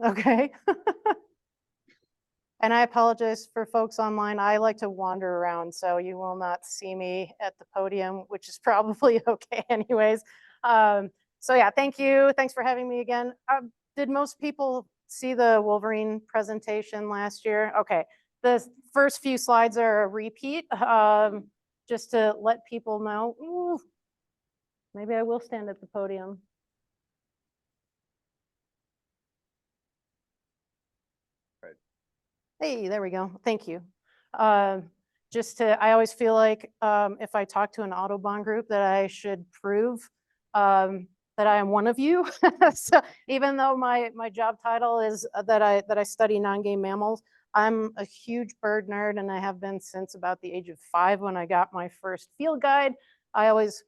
Okay. And I apologize for folks online. I like to wander around, so you will not see me at the podium, which is probably okay anyways. So yeah, thank you. Thanks for having me again. Did most people see the Wolverine presentation last year? Okay, the first few slides are a repeat, just to let people know. Ooh, maybe I will stand at the podium. Hey, there we go. Thank you. I always feel like if I talk to an Audubon group that I should prove that I am one of you. So even though my job title is that I study non-game mammals, I'm a huge bird nerd, and I have been since about the age of 5 when I got my first field guide. I always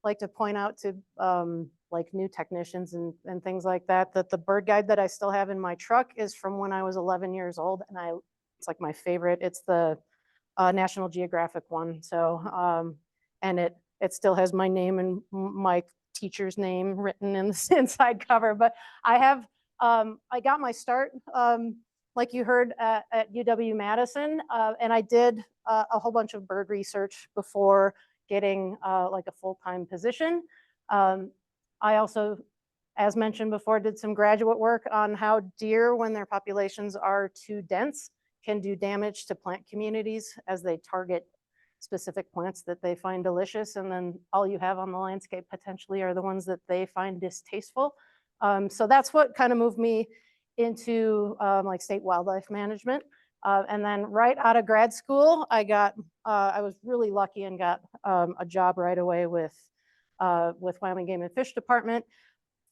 like to point out to like new technicians and things like that, that the bird guide that I still have in my truck is from when I was 11 years old. And it's like my favorite. It's the National Geographic one. So, and it still has my name and my teacher's name written in the inside cover. But I got my start, like you heard, at UW-Madison. And I did a whole bunch of bird research before getting like a full-time position. I also, as mentioned before, did some graduate work on how deer, when their populations are too dense, can do damage to plant communities as they target specific plants that they find delicious. And then all you have on the landscape potentially are the ones that they find distasteful. So that's what kind of moved me into like state wildlife management. And then right out of grad school, I was really lucky and got a job right away with Wyoming Game and Fish Department.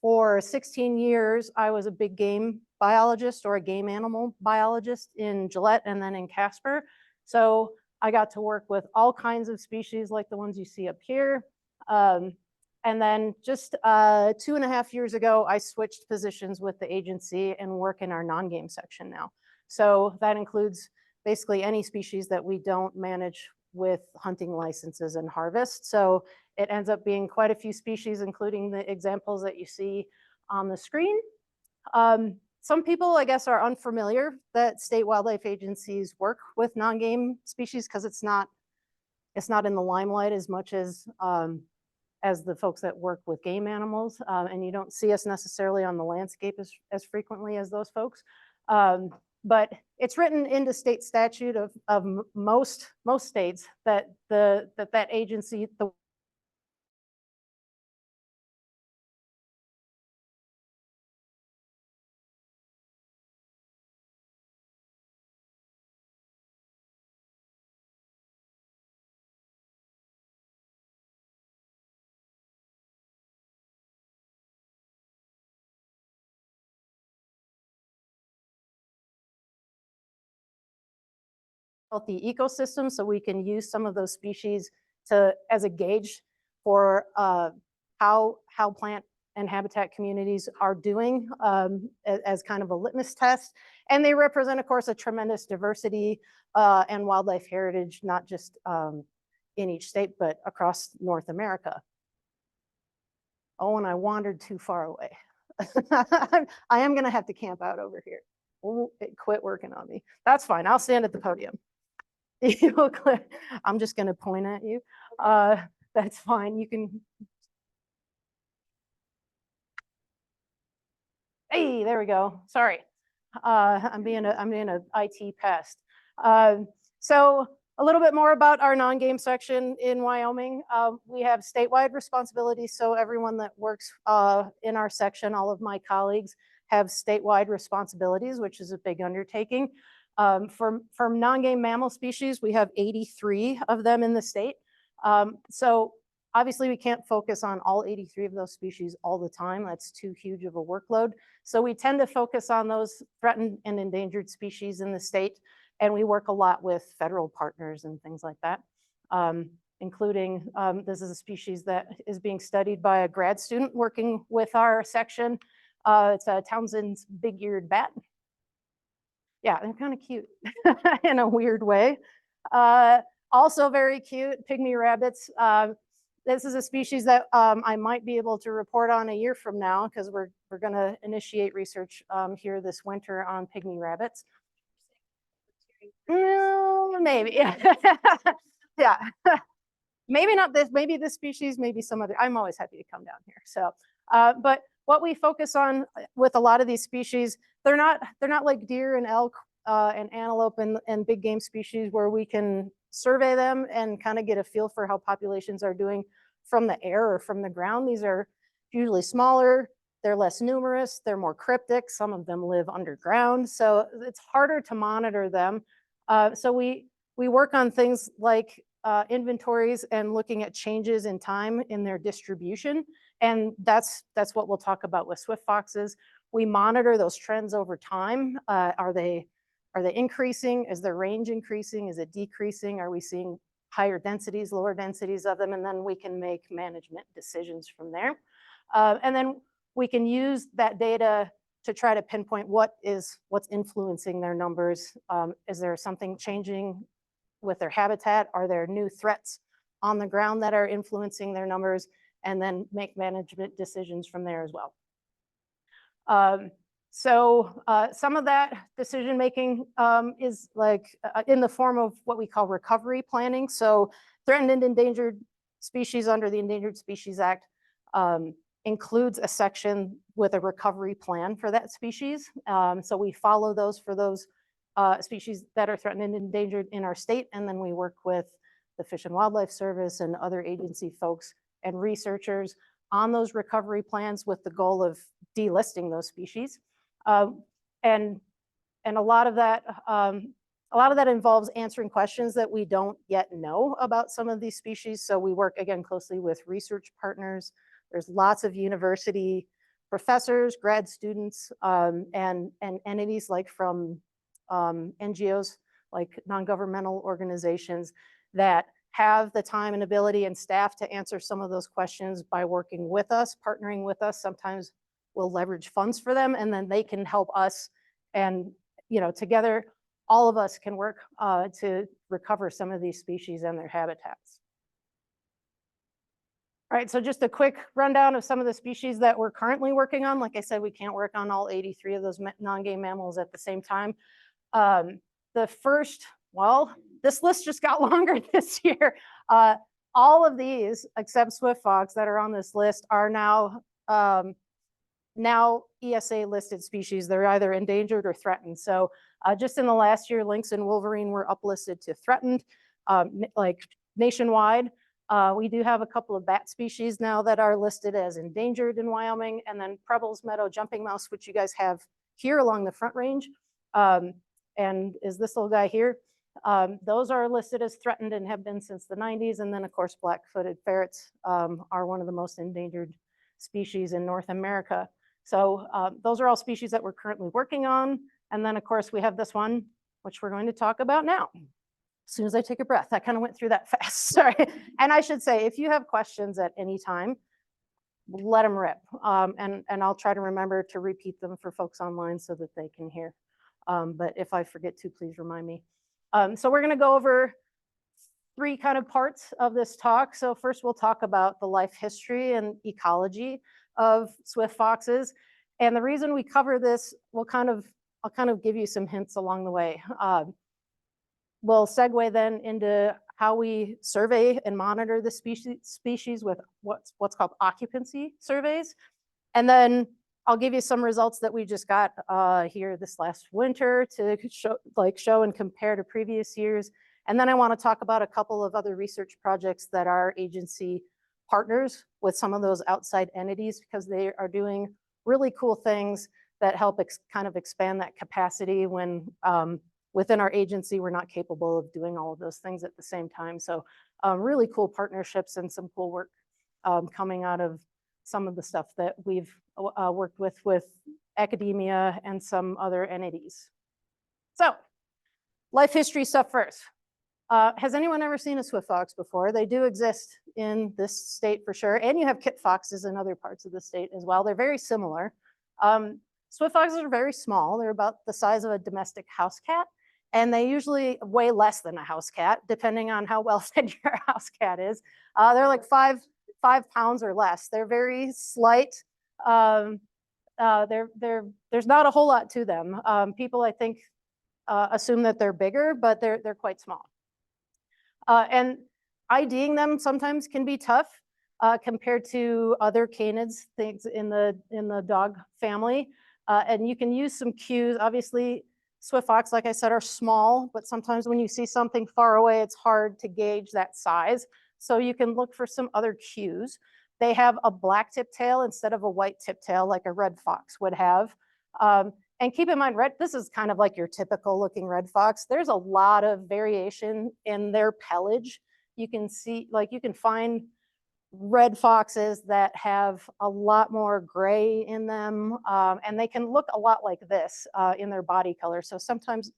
For 16 years, I was a big game biologist or a game animal biologist in Gillette and then in Casper. So I got to work with all kinds of species like the ones you see up here. And then just 2.5 years ago, I switched positions with the agency and work in our non-game section now. So that includes basically any species that we don't manage with hunting licenses and harvest. So it ends up being quite a few species, including the examples that you see on the screen. Some people, I guess, are unfamiliar that state wildlife agencies work with non-game species because it's not in the limelight as much as the folks that work with game animals, and you don't see us necessarily on the landscape as frequently as those folks. But it's written into state statute of most states that that agency, the healthy ecosystem, so we can use some of those species as a gauge for how plant and habitat communities are doing, as kind of a litmus test. And they represent, of course, a tremendous diversity and wildlife heritage, not just in each state, but across North America. Oh, and I wandered too far away. I am going to have to camp out over here. Ooh, it quit working on me. That's fine. I'll stand at the podium. I'm just going to point at you. That's fine. You can. Hey, there we go. Sorry. I'm being a IT pest. So a little bit more about our non-game section in Wyoming. We have statewide responsibilities. So everyone that works in our section, all of my colleagues have statewide responsibilities, which is a big undertaking. For non-game mammal species, we have 83 of them in the state. So obviously we can't focus on all 83 of those species all the time. That's too huge of a workload. So we tend to focus on those threatened and endangered species in the state. And we work a lot with federal partners and things like that, including this is a species that is being studied by a grad student working with our section. It's a Townsend's big-eared bat. Yeah, they're kind of cute in a weird way. Also very cute, pygmy rabbits. this is a species that I might be able to report on a year from now because we're going to initiate research here this winter on pygmy rabbits. Maybe, yeah. Maybe not this, maybe this species, maybe some other. I'm always happy to come down here. So, but what we focus on with a lot of these species, they're not like deer and elk and antelope and big game species where we can survey them and kind of get a feel for how populations are doing from the air or from the ground. These are usually smaller, they're less numerous, they're more cryptic. Some of them live underground, so it's harder to monitor them. So we work on things like inventories and looking at changes in time in their distribution. And that's what we'll talk about with swift foxes. We monitor those trends over time. Are they increasing? Is their range increasing? Is it decreasing? Are we seeing higher densities, lower densities of them? And then we can make management decisions from there. And then we can use that data to try to pinpoint what's influencing their numbers. Is there something changing with their habitat? Are there new threats on the ground that are influencing their numbers? And then make management decisions from there as well. Some of that decision making is like in the form of what we call recovery planning. So threatened and endangered species under the Endangered Species Act includes a section with a recovery plan for that species. So we follow those for those species that are threatened and endangered in our state, and then we work with the Fish and Wildlife Service and other agency folks and researchers on those recovery plans with the goal of delisting those species. And a lot of that involves answering questions that we don't yet know about some of these species. So we work again closely with research partners. There's lots of university professors, grad students, and entities like from NGOs, like non-governmental organizations that have the time and ability and staff to answer some of those questions by working with us, partnering with us. Sometimes we'll leverage funds for them, and then they can help us, and together all of us can work to recover some of these species and their habitats. All right, so just a quick rundown of some of the species that we're currently working on. Like I said, we can't work on all 83 of those non-game mammals at the same time. The first, well, this list just got longer this year. All of these, except swift fox that are on this list, are now ESA listed species. They're either endangered or threatened. So just in the last year, lynx and wolverine were uplisted to threatened, like nationwide. We do have a couple of bat species now that are listed as endangered in Wyoming, and then Preble's meadow jumping mouse, which you guys have here along the Front Range, and is this little guy here. Those are listed as threatened and have been since the 90s. And then of course, black-footed ferrets are one of the most endangered species in North America. So those are all species that we're currently working on. And then of course, we have this one, which we're going to talk about now. As soon as I take a breath, I kind of went through that fast, sorry. And I should say, if you have questions at any time, let them rip. And I'll try to remember to repeat them for folks online so that they can hear. But if I forget to, please remind me. So we're gonna go over 3 kind of parts of this talk. So first we'll talk about the life history and ecology of swift foxes. And the reason we cover this, I'll kind of give you some hints along the way. We'll segue then into how we survey and monitor the species with what's called occupancy surveys. And then I'll give you some results that we just got here this last winter to show and compare to previous years. And then I want to talk about a couple of other research projects that our agency partners with some of those outside entities, because they are doing really cool things that help kind of expand that capacity when within our agency, we're not capable of doing all of those things at the same time. So really cool partnerships and some cool work coming out of some of the stuff that we've worked with academia and some other entities. So life history stuff first. Has anyone ever seen a swift fox before? They do exist in this state for sure. And you have kit foxes in other parts of the state as well. They're very similar. Swift foxes are very small. They're about the size of a domestic house cat. And they usually weigh less than a house cat, depending on how well fed your house cat is. They're like 5 5 pounds or less. They're very slight. There's not a whole lot to them. People, I think, assume that they're bigger, but they're quite small. And IDing them sometimes can be tough compared to other canids, things in the dog family. And you can use some cues. Obviously, swift fox, like I said, are small, but sometimes when you see something far away, it's hard to gauge that size. So you can look for some other cues. They have a black tip tail instead of a white tip tail like a red fox would have. And keep in mind, this is kind of like your typical looking red fox. There's a lot of variation in their pelage. You can see, like you can find red foxes that have a lot more gray in them, and they can look a lot like this in their body color. So sometimes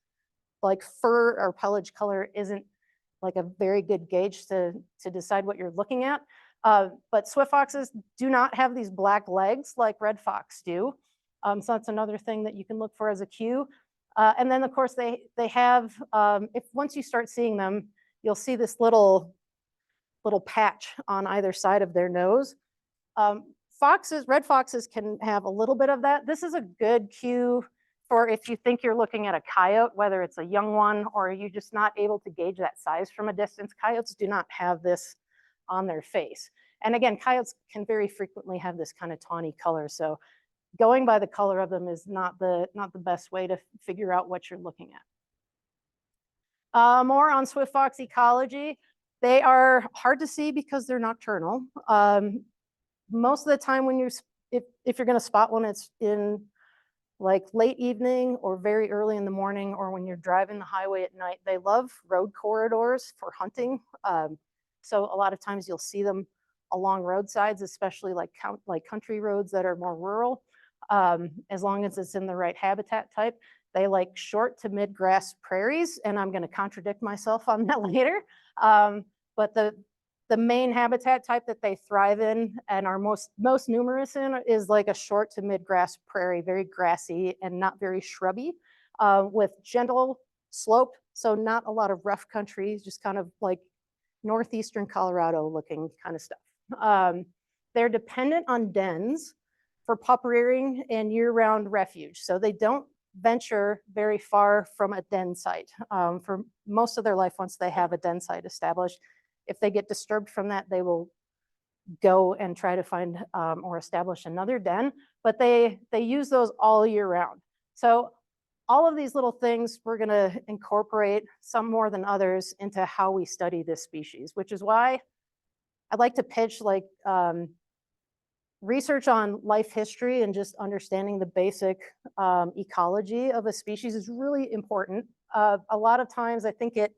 like fur or pelage color isn't like a very good gauge to decide what you're looking at. But swift foxes do not have these black legs like red fox do. So that's another thing that you can look for as a cue. And then of course they have, once you start seeing them, you'll see this little patch on either side of their nose. Red foxes can have a little bit of that. This is a good cue for if you think you're looking at a coyote, whether it's a young one or you're just not able to gauge that size from a distance. Coyotes do not have this on their face. And again, coyotes can very frequently have this kind of tawny color. So going by the color of them is not the best way to figure out what you're looking at. More on swift fox ecology. They are hard to see because they're nocturnal. Most of the time when if you're gonna spot one, it's in like late evening or very early in the morning, or when you're driving the highway at night. They love road corridors for hunting. So a lot of times you'll see them along roadsides, especially like country roads that are more rural, as long as it's in the right habitat type. They like short to mid grass prairies, and I'm gonna contradict myself on that later. But the main habitat type that they thrive in and are most numerous in is like a short to mid grass prairie, very grassy and not very shrubby, with gentle slope. So not a lot of rough country, just kind of like northeastern Colorado looking kind of stuff. They're dependent on dens for pup rearing and year-round refuge. So they don't venture very far from a den site for most of their life. Once they have a den site established, if they get disturbed from that, they will go and try to find or establish another den, but they use those all year round. So all of these little things, we're gonna incorporate, some more than others, into how we study this species, which is why I'd like to pitch like research on life history and just understanding the basic ecology of a species is really important. A lot of times I think it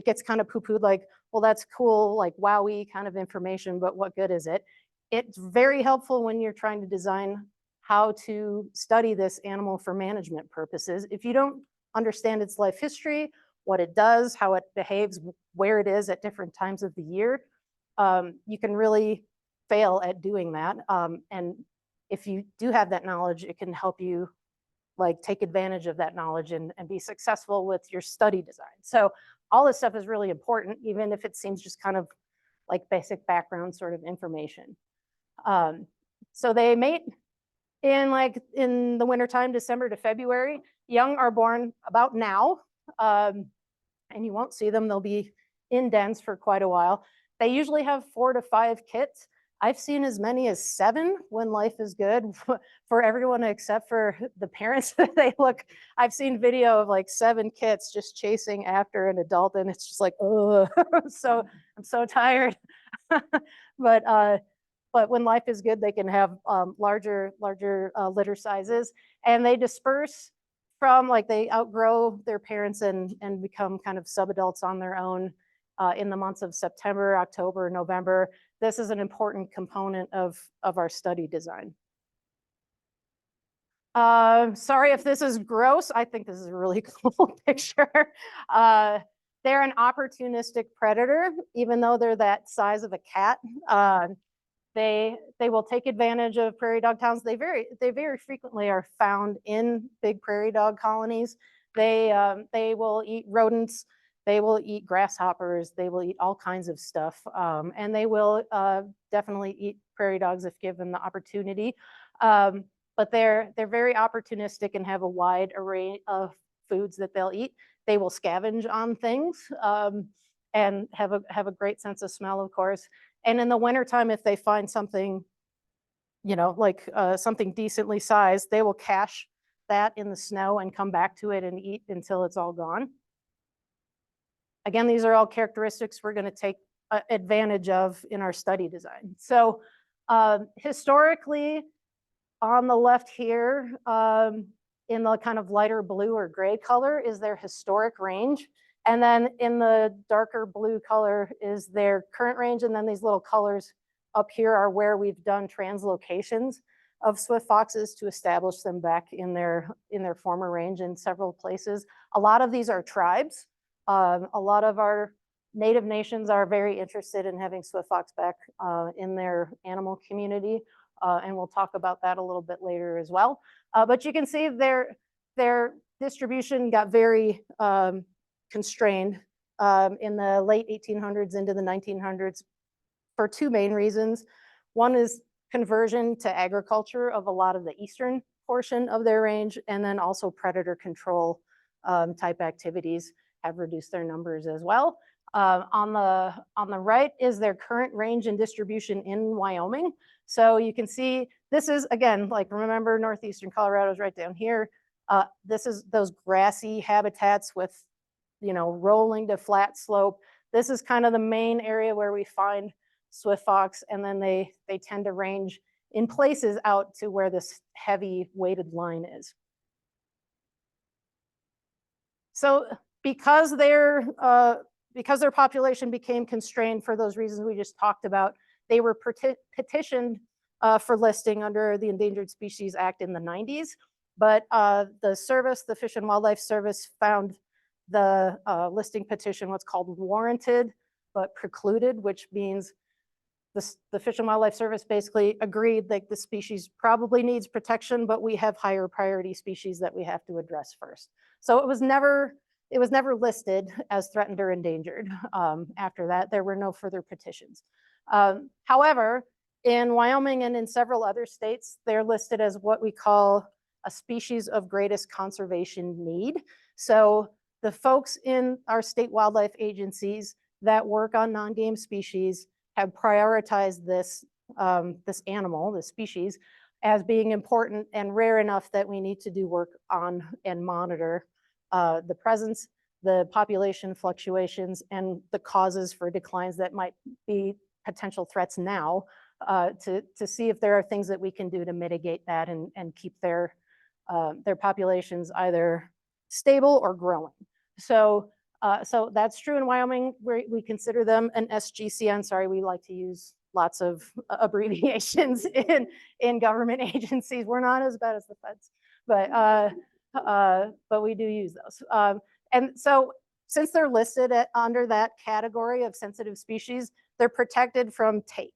gets kind of poo-pooed, like, well, that's cool, like wowie kind of information, but what good is it? It's very helpful when you're trying to design how to study this animal for management purposes. If you don't understand its life history, what it does, how it behaves, where it is at different times of the year, you can really fail at doing that. And if you do have that knowledge, it can help you like take advantage of that knowledge and be successful with your study design. So all this stuff is really important, even if it seems just kind of like basic background sort of information. So they mate in the wintertime, December to February. Young are born about now, and you won't see them. They'll be in dens for quite a while. They usually have 4 to 5 kits. I've seen as many as 7 when life is good for everyone except for the parents. I've seen video of like 7 kits just chasing after an adult, and it's just like, oh, so I'm so tired. But when life is good, they can have larger litter sizes, and they disperse from, like, they outgrow their parents and become kind of subadults on their own in the months of September, October, November. This is an important component of our study design. Sorry if this is gross. I think this is a really cool picture. They're an opportunistic predator, even though they're that size of a cat. They will take advantage of prairie dog towns. They very frequently are found in big prairie dog colonies. They will eat rodents. They will eat grasshoppers. They will eat all kinds of stuff. And they will definitely eat prairie dogs if given the opportunity. But they're very opportunistic and have a wide array of foods that they'll eat. They will scavenge on things and have a great sense of smell, of course. And in the wintertime, if they find something, you know, like something decently sized, they will cache that in the snow and come back to it and eat until it's all gone. Again, these are all characteristics we're going to take advantage of in our study design. So historically, on the left here, in the kind of lighter blue or gray color is their historic range. And then in the darker blue color is their current range. And then these little colors up here are where we've done translocations of swift foxes to establish them back in their former range in several places. A lot of these are tribes. A lot of our native nations are very interested in having swift fox back in their animal community. And we'll talk about that a little bit later as well. But you can see their distribution got very constrained in the late 1800s into the 1900s for two main reasons. One is conversion to agriculture of a lot of the eastern portion of their range, and then also predator control type activities have reduced their numbers as well. On the right is their current range and distribution in Wyoming. So you can see this is, again, like remember northeastern Colorado is right down here. This is those grassy habitats with, you know, rolling to flat slope. This is kind of the main area where we find swift fox, and then they tend to range in places out to where this heavy weighted line is. So because their population became constrained for those reasons we just talked about, they were petitioned for listing under the Endangered Species Act in the 90s. But the service, the Fish and Wildlife Service, found the listing petition what's called warranted but precluded, which means the Fish and Wildlife Service basically agreed that the species probably needs protection, but we have higher priority species that we have to address first. So it was never listed as threatened or endangered. After that, there were no further petitions. However, in Wyoming and in several other states, they're listed as what we call a species of greatest conservation need. So the folks in our state wildlife agencies that work on non-game species have prioritized this animal, this species, as being important and rare enough that we need to do work on and monitor the presence, the population fluctuations, and the causes for declines that might be potential threats now, to see if there are things that we can do to mitigate that and keep their populations either stable or growing. So that's true in Wyoming, where we consider them an SGCN. Sorry, we like to use lots of abbreviations in government agencies. We're not as bad as the feds, but we do use those. And so since they're listed under that category of sensitive species, they're protected from take,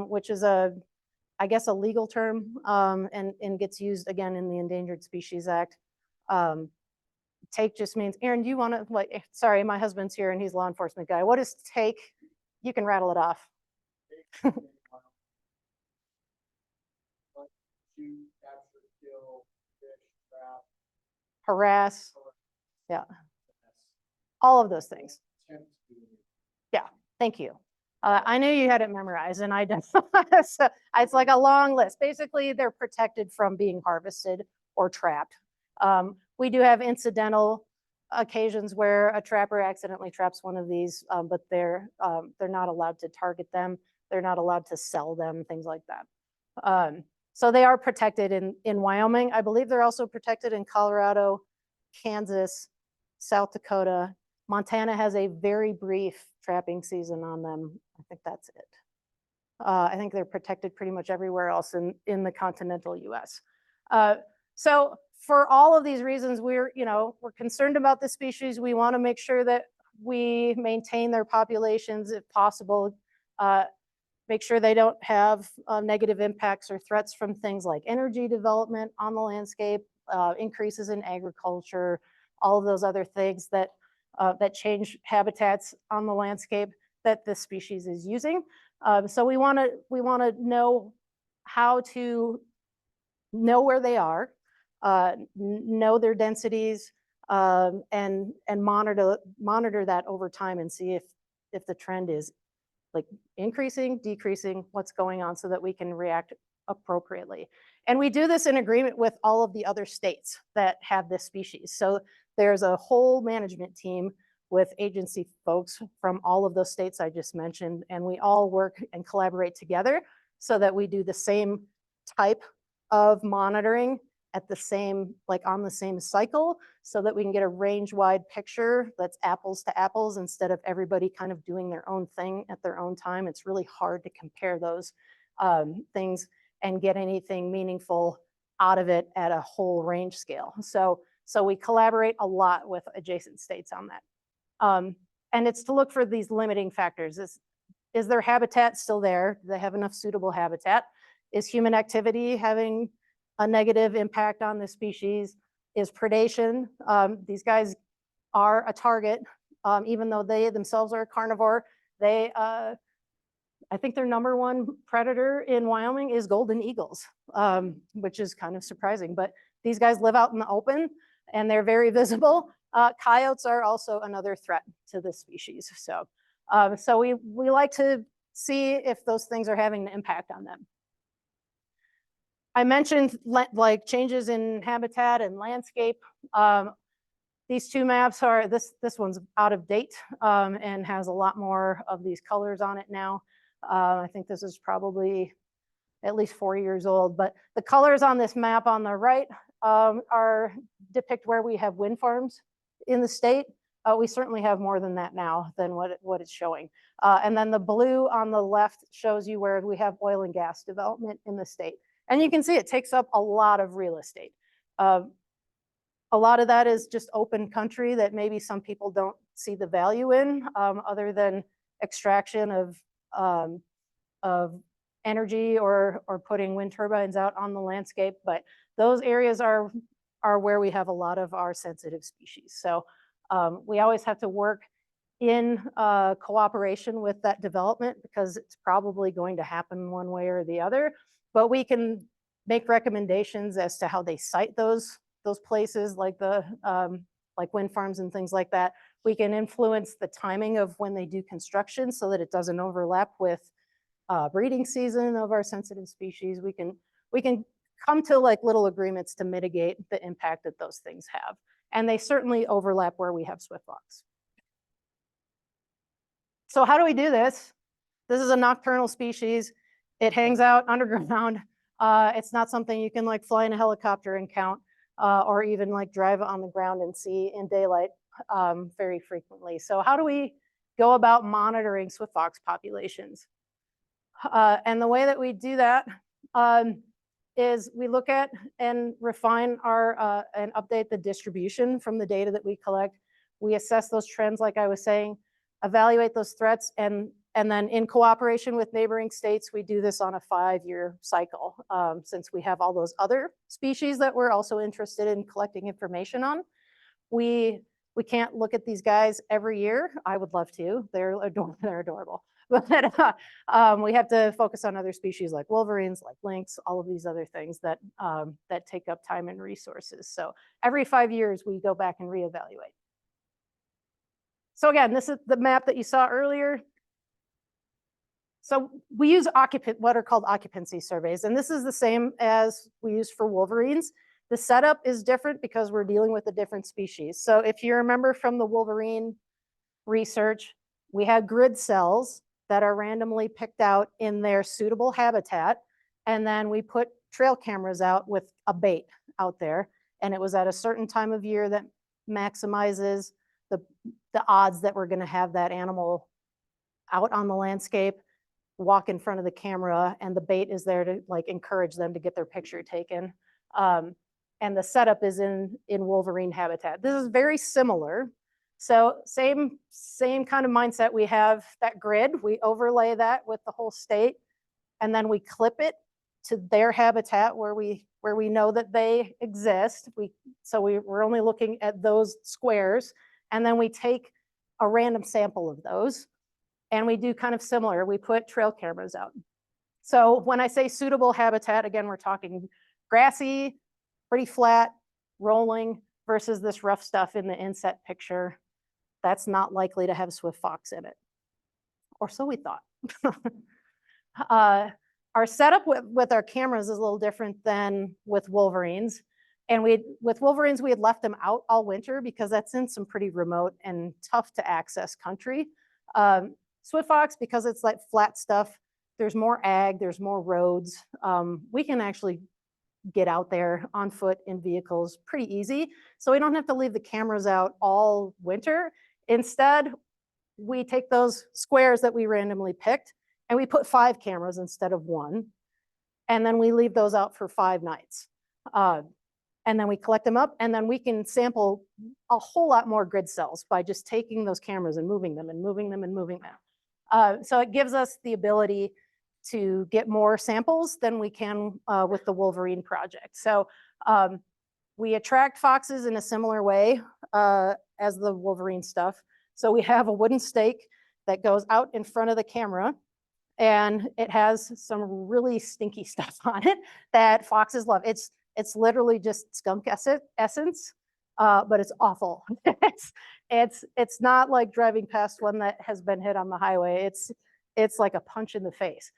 which is I guess a legal term, and gets used again in the Endangered Species Act. Take just means, Aaron, do you want to, like, sorry, my husband's here and he's a law enforcement guy. What is take? You can rattle it off. Harass. Yeah. All of those things. Yeah, thank you. I knew you had it memorized, and I don't. So it's like a long list. Basically, they're protected from being harvested or trapped. We do have incidental occasions where a trapper accidentally traps one of these, but they're not allowed to target them. They're not allowed to sell them, things like that. So they are protected in Wyoming. I believe they're also protected in Colorado, Kansas, South Dakota. Montana has a very brief trapping season on them. I think that's it. I think they're protected pretty much everywhere else in the continental US. So for all of these reasons, we're concerned about the species. We want to make sure that we maintain their populations if possible, make sure they don't have negative impacts or threats from things like energy development on the landscape, increases in agriculture, all of those other things that that change habitats on the landscape that the species is using. So we want to know how to know where they are, know their densities, and monitor that over time and see if the trend is like increasing, decreasing, what's going on, so that we can react appropriately. And we do this in agreement with all of the other states that have this species. So there's a whole management team with agency folks from all of those states I just mentioned, and we all work and collaborate together so that we do the same type of monitoring at the same, like on the same cycle, so that we can get a range-wide picture that's apples to apples instead of everybody kind of doing their own thing at their own time. It's really hard to compare those things and get anything meaningful out of it at a whole range scale. So we collaborate a lot with adjacent states on that. And it's to look for these limiting factors. Is their habitat still there? Do they have enough suitable habitat? Is human activity having a negative impact on the species? Is predation? These guys are a target, even though they themselves are a carnivore. I think their #1 predator in Wyoming is golden eagles, which is kind of surprising. But these guys live out in the open and they're very visible. Coyotes are also another threat to this species. So we like to see if those things are having an impact on them. I mentioned like changes in habitat and landscape. These two maps are, this one's out of date and has a lot more of these colors on it now. I think this is probably at least 4 years old, but the colors on this map on the right depict where we have wind farms in the state. We certainly have more than that now than what it's showing. And then the blue on the left shows you where we have oil and gas development in the state. And you can see it takes up a lot of real estate. A lot of that is just open country that maybe some people don't see the value in, other than extraction of energy or putting wind turbines out on the landscape. But those areas are where we have a lot of our sensitive species. So we always have to work in cooperation with that development, because it's probably going to happen one way or the other. But we can make recommendations as to how they site those places, like like wind farms and things like that. We can influence the timing of when they do construction so that it doesn't overlap with breeding season of our sensitive species. We can come to like little agreements to mitigate the impact that those things have. And they certainly overlap where we have swiftwalks. So how do we do this? This is a nocturnal species. It hangs out underground. It's not something you can like fly in a helicopter and count, or even like drive on the ground and see in daylight very frequently. So how do we go about monitoring swiftfox populations? And the way that we do that is we look at and refine our and update the distribution from the data that we collect. We assess those trends, like I was saying, evaluate those threats, and then in cooperation with neighboring states, we do this on a 5-year cycle. Since we have all those other species that we're also interested in collecting information on, we can't look at these guys every year. I would love to. They're adorable. But we have to focus on other species like wolverines, like lynx, all of these other things that take up time and resources. So every 5 years, we go back and reevaluate. So again, this is the map that you saw earlier. So we use what are called occupancy surveys, and this is the same as we use for wolverines. The setup is different because we're dealing with a different species. So if you remember from the wolverine research, we had grid cells that are randomly picked out in their suitable habitat, and then we put trail cameras out with a bait out there, and it was at a certain time of year that maximizes the odds that we're going to have that animal out on the landscape, walk in front of the camera, and the bait is there to like encourage them to get their picture taken. And the setup is in wolverine habitat. This is very similar. So same kind of mindset. We have that grid, we overlay that with the whole state, and then we clip it to their habitat where we know that they exist. We're only looking at those squares, And then we take a random sample of those and we do kind of similar. We put trail cameras out. So when I say suitable habitat, again, we're talking grassy, pretty flat, rolling versus this rough stuff in the inset picture. That's not likely to have swift fox in it. Or so we thought. Our setup with our cameras is a little different than with wolverines. And with wolverines, we had left them out all winter because that's in some pretty remote and tough to access country. Swift fox, because it's like flat stuff, there's more ag, there's more roads. We can actually get out there on foot in vehicles pretty easy. So we don't have to leave the cameras out all winter. Instead, we take those squares that we randomly picked and we put 5 cameras instead of 1. And then we leave those out for 5 nights. And then we collect them up and then we can sample a whole lot more grid cells by just taking those cameras and moving them and moving them and moving them. So it gives us the ability to get more samples than we can with the Wolverine project. So we attract foxes in a similar way as the Wolverine stuff. So we have a wooden stake that goes out in front of the camera and it has some really stinky stuff on it that foxes love. It's literally just skunk essence, but it's awful. It's not like driving past one that has been hit on the highway. It's like a punch in the face.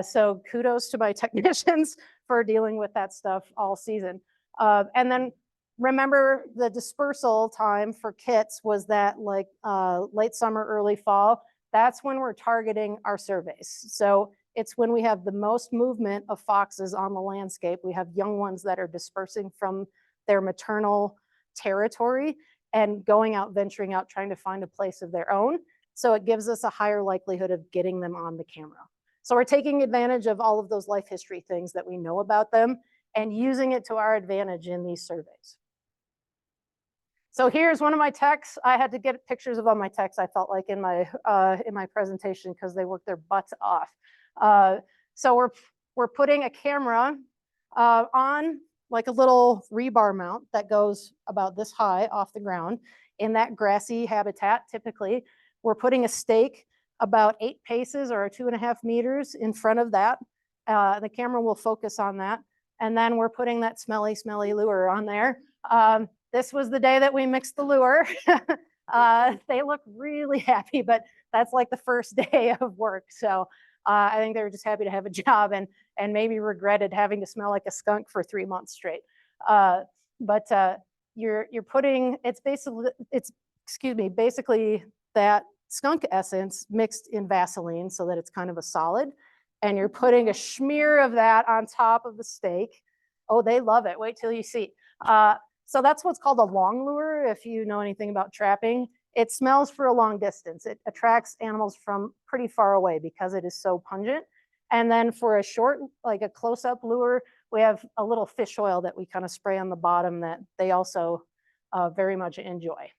So kudos to my technicians for dealing with that stuff all season. And then remember the dispersal time for kits was that like late summer, early fall. That's when we're targeting our surveys. So it's when we have the most movement of foxes on the landscape. We have young ones that are dispersing from their maternal territory and going out, venturing out, trying to find a place of their own. So it gives us a higher likelihood of getting them on the camera. So we're taking advantage of all of those life history things that we know about them and using it to our advantage in these surveys. So here's one of my techs. I had to get pictures of all my techs, I felt like, in my presentation because they worked their butts off. So we're putting a camera on like a little rebar mount that goes about this high off the ground in that grassy habitat. Typically, we're putting a stake about 8 paces or 2.5 meters in front of that. The camera will focus on that. And then we're putting that smelly lure on there. This was the day that we mixed the lure. They look really happy, but that's like the first day of work. So I think they were just happy to have a job and maybe regretted having to smell like a skunk for 3 months straight. But you're putting, it's basically that skunk essence mixed in Vaseline so that it's kind of a solid. And you're putting a smear of that on top of the steak. Oh, they love it. Wait till you see. So that's what's called a long lure, if you know anything about trapping. It smells for a long distance. It attracts animals from pretty far away because it is so pungent. And then for a short, like a close-up lure, we have a little fish oil that we kind of spray on the bottom that they also very much enjoy.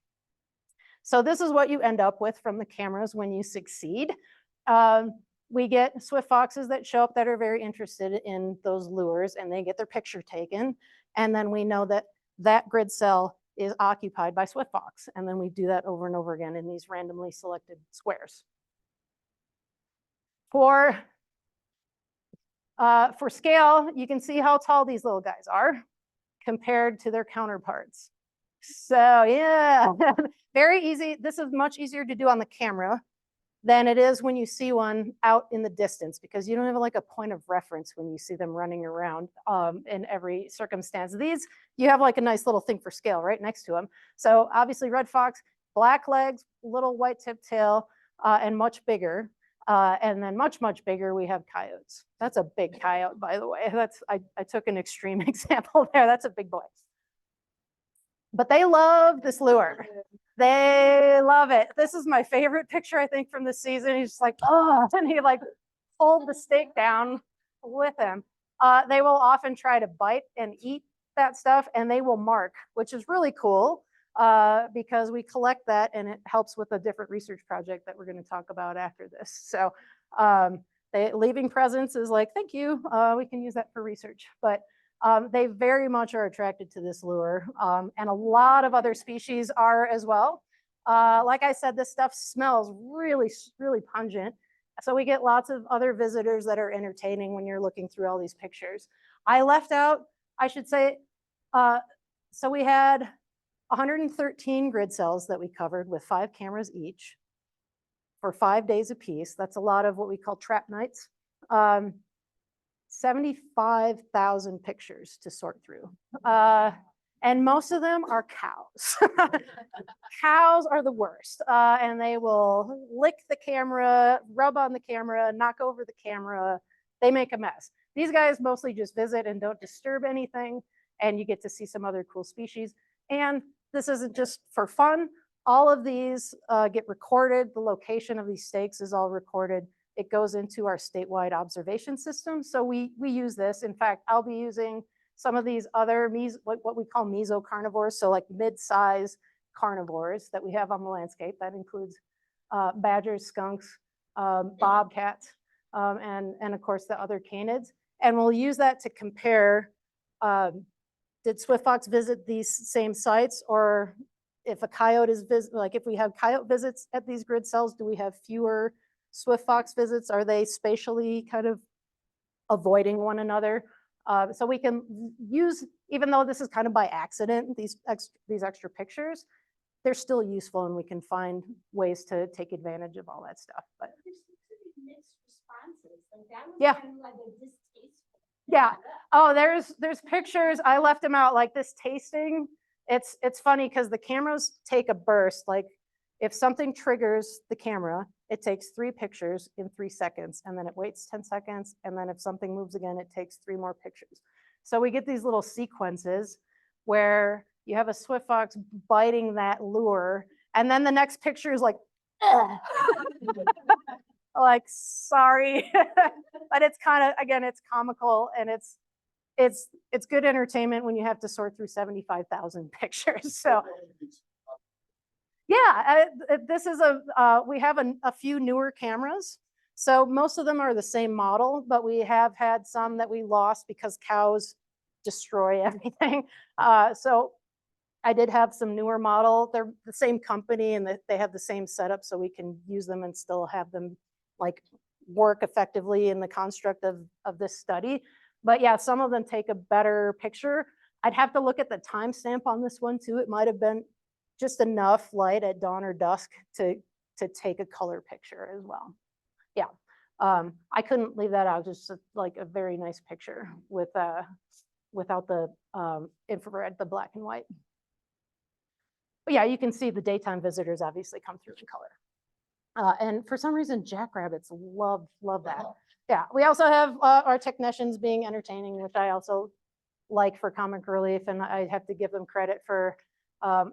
So this is what you end up with from the cameras when you succeed. We get swift foxes that show up that are very interested in those lures and they get their picture taken. And then we know that that grid cell is occupied by swift fox. And then we do that over and over again in these randomly selected squares. For scale, you can see how tall these little guys are compared to their counterparts. So yeah, very easy. This is much easier to do on the camera than it is when you see one out in the distance because you don't have like a point of reference when you see them running around in every circumstance. These, you have like a nice little thing for scale right next to them. So obviously red fox, black legs, little white tip tail, and much bigger. And then much bigger, we have coyotes. That's a big coyote, by the way. I took an extreme example there. That's a big boy. But they love this lure. They love it. This is my favorite picture, I think, from the season. He's just like, oh, and he like pulled the stake down with him. They will often try to bite and eat that stuff, and they will mark, which is really cool because we collect that, and it helps with a different research project that we're going to talk about after this. So leaving presents is like, thank you. We can use that for research. But they very much are attracted to this lure, and a lot of other species are as well. Like I said, this stuff smells really, really pungent. So we get lots of other visitors that are entertaining when you're looking through all these pictures. I left out, I should say, so we had 113 grid cells that we covered with 5 cameras each for 5 days apiece. That's a lot of what we call trap nights. 75,000 pictures to sort through. And most of them are cows. Cows are the worst. And they will lick the camera, rub on the camera, knock over the camera. They make a mess. These guys mostly just visit and don't disturb anything. And you get to see some other cool species. And this isn't just for fun. All of these get recorded. The location of these stakes is all recorded. It goes into our statewide observation system. So we use this. In fact, I'll be using some of these other what we call mesocarnivores, so like mid-size carnivores that we have on the landscape. That includes badgers, skunks, bobcats, and of course the other canids. And we'll use that to compare, did swift fox visit these same sites, or if a coyote is like if we have coyote visits at these grid cells, do we have fewer swift fox visits? Are they spatially kind of avoiding one another? So we can use, even though this is kind of by accident, these extra pictures, they're still useful, and we can find ways to take advantage of all that stuff. But mixed responses. Like that was yeah, kind of like a distasteful. yeah. Oh, there's pictures. I left them out, like this tasting. It's funny because the cameras take a burst. Like if something triggers the camera, it takes 3 pictures in 3 seconds, and then it waits 10 seconds. And then if something moves again, it takes 3 more pictures. So we get these little sequences where you have a swift fox biting that lure. And then the next picture is like, like, sorry. But it's kind of, again, it's comical, and it's good entertainment when you have to sort through 75,000 pictures. So yeah, this is we have a few newer cameras. So most of them are the same model, but we have had some that we lost because cows destroy everything. So I did have some newer model. They're the same company, and they have the same setup, so we can use them and still have them like work effectively in the construct of this study. But yeah, some of them take a better picture. I'd have to look at the timestamp on this one too. It might have been just enough light at dawn or dusk to take a color picture as well. Yeah, I couldn't leave that out. Just like a very nice picture with without the infrared, the black and white. But yeah, you can see the daytime visitors obviously come through in color. And for some reason, jackrabbits love that. Yeah, we also have our technicians being entertaining, which I also like for comic relief, and I have to give them credit for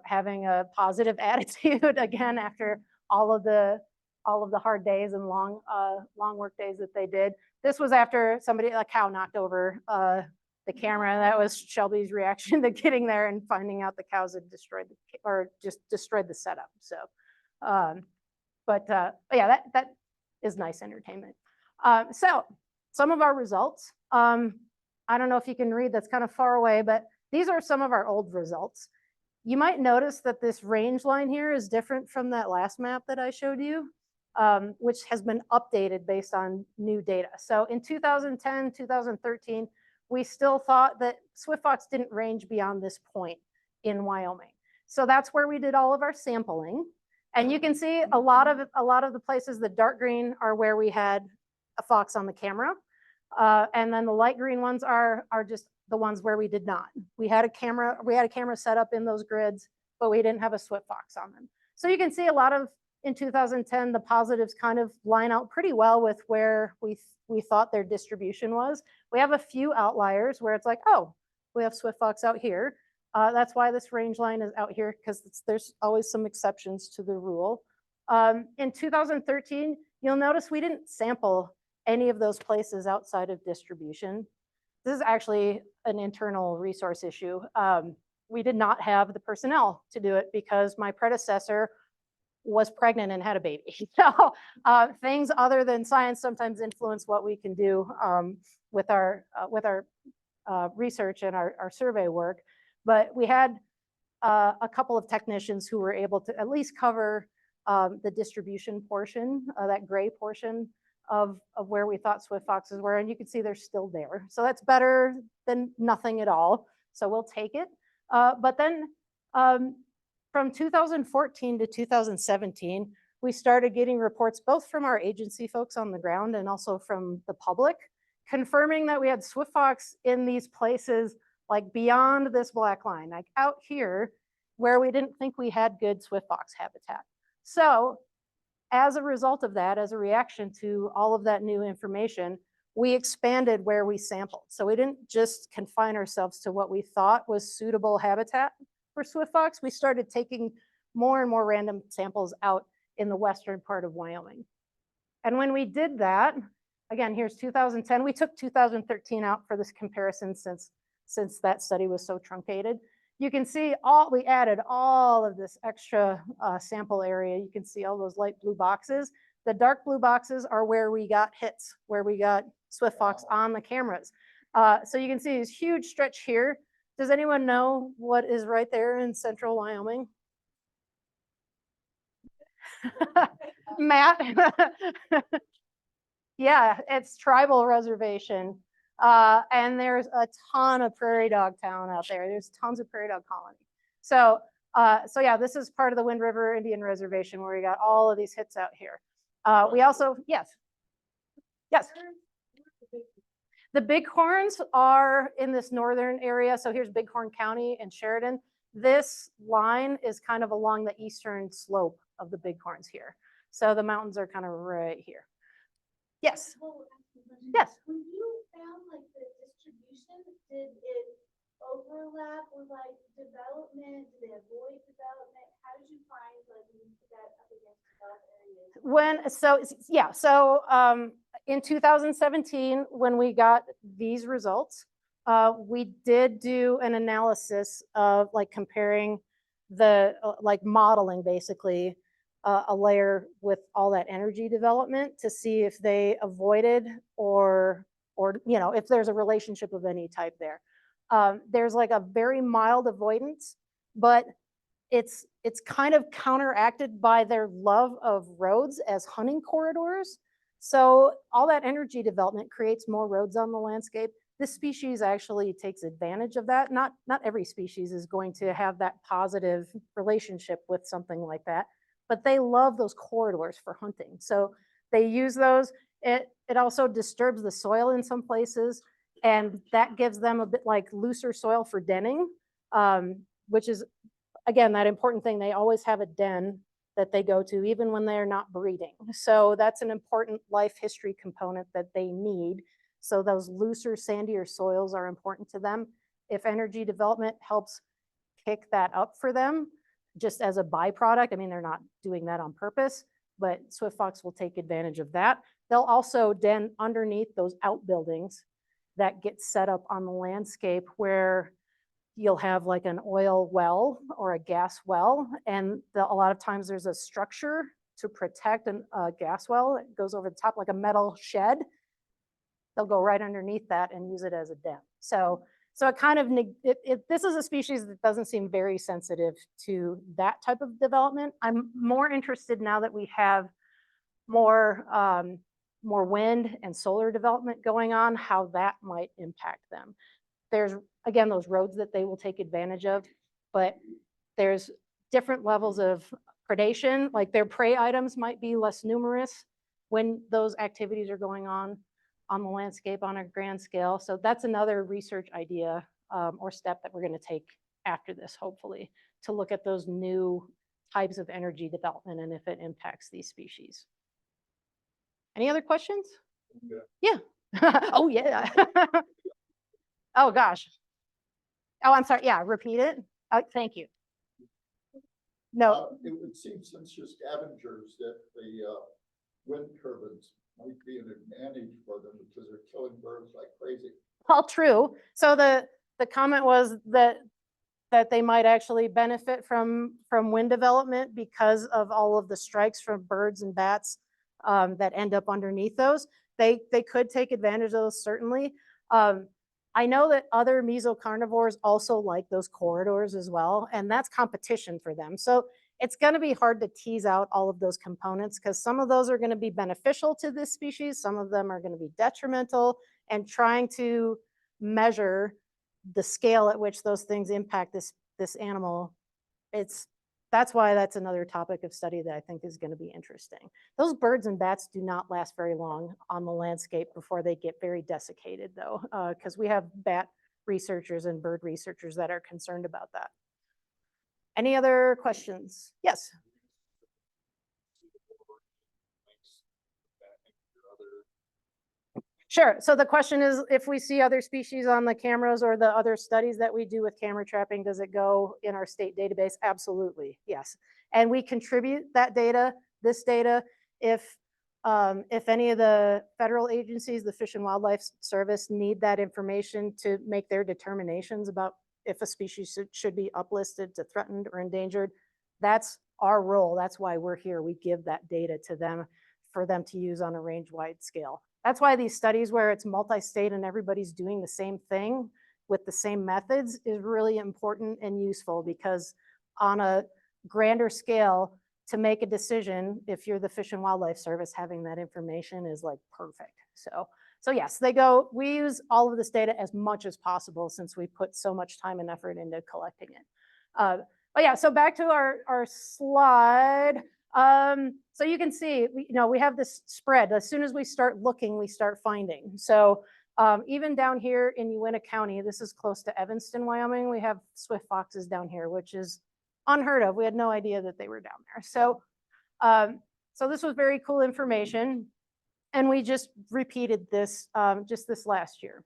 having a positive attitude again after all of the hard days and long work days that they did. This was after a cow knocked over the camera. That was Shelby's reaction to getting there and finding out the cows had destroyed the setup. So, but yeah, that is nice entertainment. So some of our results. I don't know if you can read, that's kind of far away, but these are some of our old results. You might notice that this range line here is different from that last map that I showed you, which has been updated based on new data. So in 2010, 2013, we still thought that swift fox didn't range beyond this point in Wyoming. So that's where we did all of our sampling. And you can see a lot of the places, the dark green are where we had a fox on the camera. And then the light green ones are just the ones where we did not. We had a camera set up in those grids, but we didn't have a swift fox on them. So you can see a lot of, in 2010, the positives kind of line out pretty well with where we thought their distribution was. We have a few outliers where it's like, oh, we have swift fox out here. That's why this range line is out here, because there's always some exceptions to the rule. In 2013, you'll notice we didn't sample any of those places outside of distribution. This is actually an internal resource issue. We did not have the personnel to do it because my predecessor was pregnant and had a baby. So things other than science sometimes influence what we can do with our research and our survey work. But we had a couple of technicians who were able to at least cover the distribution portion, that gray portion of where we thought swift foxes were, and you can see they're still there. So that's better than nothing at all. So we'll take it. But then from 2014 to 2017, we started getting reports both from our agency folks on the ground and also from the public, confirming that we had swift fox in these places like beyond this black line, like out here where we didn't think we had good swift fox habitat. So as a result of that, as a reaction to all of that new information, we expanded where we sampled. So we didn't just confine ourselves to what we thought was suitable habitat for swift fox. We started taking more and more random samples out in the western part of Wyoming. And when we did that, again, here's 2010. We took 2013 out for this comparison since that study was so truncated. You can see we added all of this extra sample area. You can see all those light blue boxes. The dark blue boxes are where we got hits, where we got swift fox on the cameras. So you can see this huge stretch here. Does anyone know what is right there in central Wyoming? Matt? Yeah, it's tribal reservation. And there's a ton of prairie dog town out there. There's tons of prairie dog colony. So yeah, this is part of the Wind River Indian Reservation where we got all of these hits out here. We also, yes. The bighorns are in this northern area. So here's Bighorn County and Sheridan. This line is kind of along the eastern slope of the bighorns here. So the mountains are kind of right here. Yes. Yes. When you found like the distribution, did it overlap with like development? Did it avoid development? How did you find like when you put that up against developed areas? So in 2017, when we got these results, we did do an analysis of like comparing the like modeling basically a layer with all that energy development to see if they avoided or if there's a relationship of any type there. There's like a very mild avoidance, but it's kind of counteracted by their love of roads as hunting corridors. So all that energy development creates more roads on the landscape. This species actually takes advantage of that. Not every species is going to have that positive relationship with something like that, but they love those corridors for hunting. So they use those. It also disturbs the soil in some places, and that gives them a bit like looser soil for denning, which is, again, that important thing. They always have a den that they go to, even when they're not breeding. So that's an important life history component that they need. So those looser, sandier soils are important to them. If energy development helps kick that up for them, just as a byproduct, I mean, they're not doing that on purpose, but swift fox will take advantage of that. They'll also den underneath those outbuildings that get set up on the landscape where you'll have like an oil well or a gas well. And a lot of times there's a structure to protect a gas well. It goes over the top like a metal shed. They'll go right underneath that and use it as a den. So it kind of, this is a species that doesn't seem very sensitive to that type of development. I'm more interested now that we have more wind and solar development going on, how that might impact them. There's, again, those roads that they will take advantage of, but there's different levels of predation, like their prey items might be less numerous when those activities are going on the landscape on a grand scale. So that's another research idea or step that we're going to take after this, hopefully, to look at those new types of energy development and if it impacts these species. Any other questions? Yeah. Oh, yeah. Oh, gosh. Oh, I'm sorry. Yeah, repeat it. Oh, thank you. No. It would seem since you're scavengers that the wind turbines might be an advantage for them because they're killing birds like crazy. All true. So the comment was that they might actually benefit from wind development because of all of the strikes from birds and bats that end up underneath those. They could take advantage of those, certainly. I know that other mesocarnivores also like those corridors as well, and that's competition for them. So it's going to be hard to tease out all of those components because some of those are going to be beneficial to this species, some of them are going to be detrimental, and trying to measure the scale at which those things impact this animal, that's why that's another topic of study that I think is going to be interesting. Those birds and bats do not last very long on the landscape before they get very desiccated, though, because we have bat researchers and bird researchers that are concerned about that. Any other questions? Yes. Sure. So the question is, if we see other species on the cameras or the other studies that we do with camera trapping, does it go in our state database? Absolutely, yes. And we contribute that data, this data, if any of the federal agencies, the Fish and Wildlife Service, need that information to make their determinations about if a species should be uplisted to threatened or endangered, that's our role. That's why we're here. We give that data to them for them to use on a range-wide scale. That's why these studies where it's multi-state and everybody's doing the same thing with the same methods is really important and useful, because on a grander scale, to make a decision, if you're the Fish and Wildlife Service, having that information is like perfect. So yes, we use all of this data as much as possible since we put so much time and effort into collecting it. But yeah, so back to our slide. So you can see, we have this spread. As soon as we start looking, we start finding. So even down here in Uintah County, this is close to Evanston, Wyoming, we have swift foxes down here, which is unheard of. We had no idea that they were down there. So this was very cool information. And we just repeated this just this last year.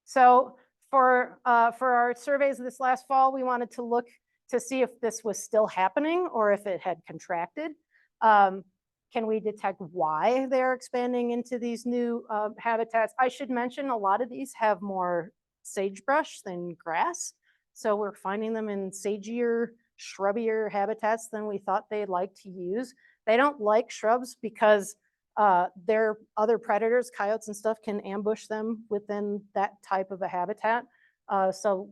So for our surveys this last fall, we wanted to look to see if this was still happening or if it had contracted. Can we detect why they're expanding into these new habitats? I should mention a lot of these have more sagebrush than grass. So we're finding them in sagier, shrubbier habitats than we thought they'd like to use. They don't like shrubs because their other predators, coyotes and stuff, can ambush them within that type of a habitat. So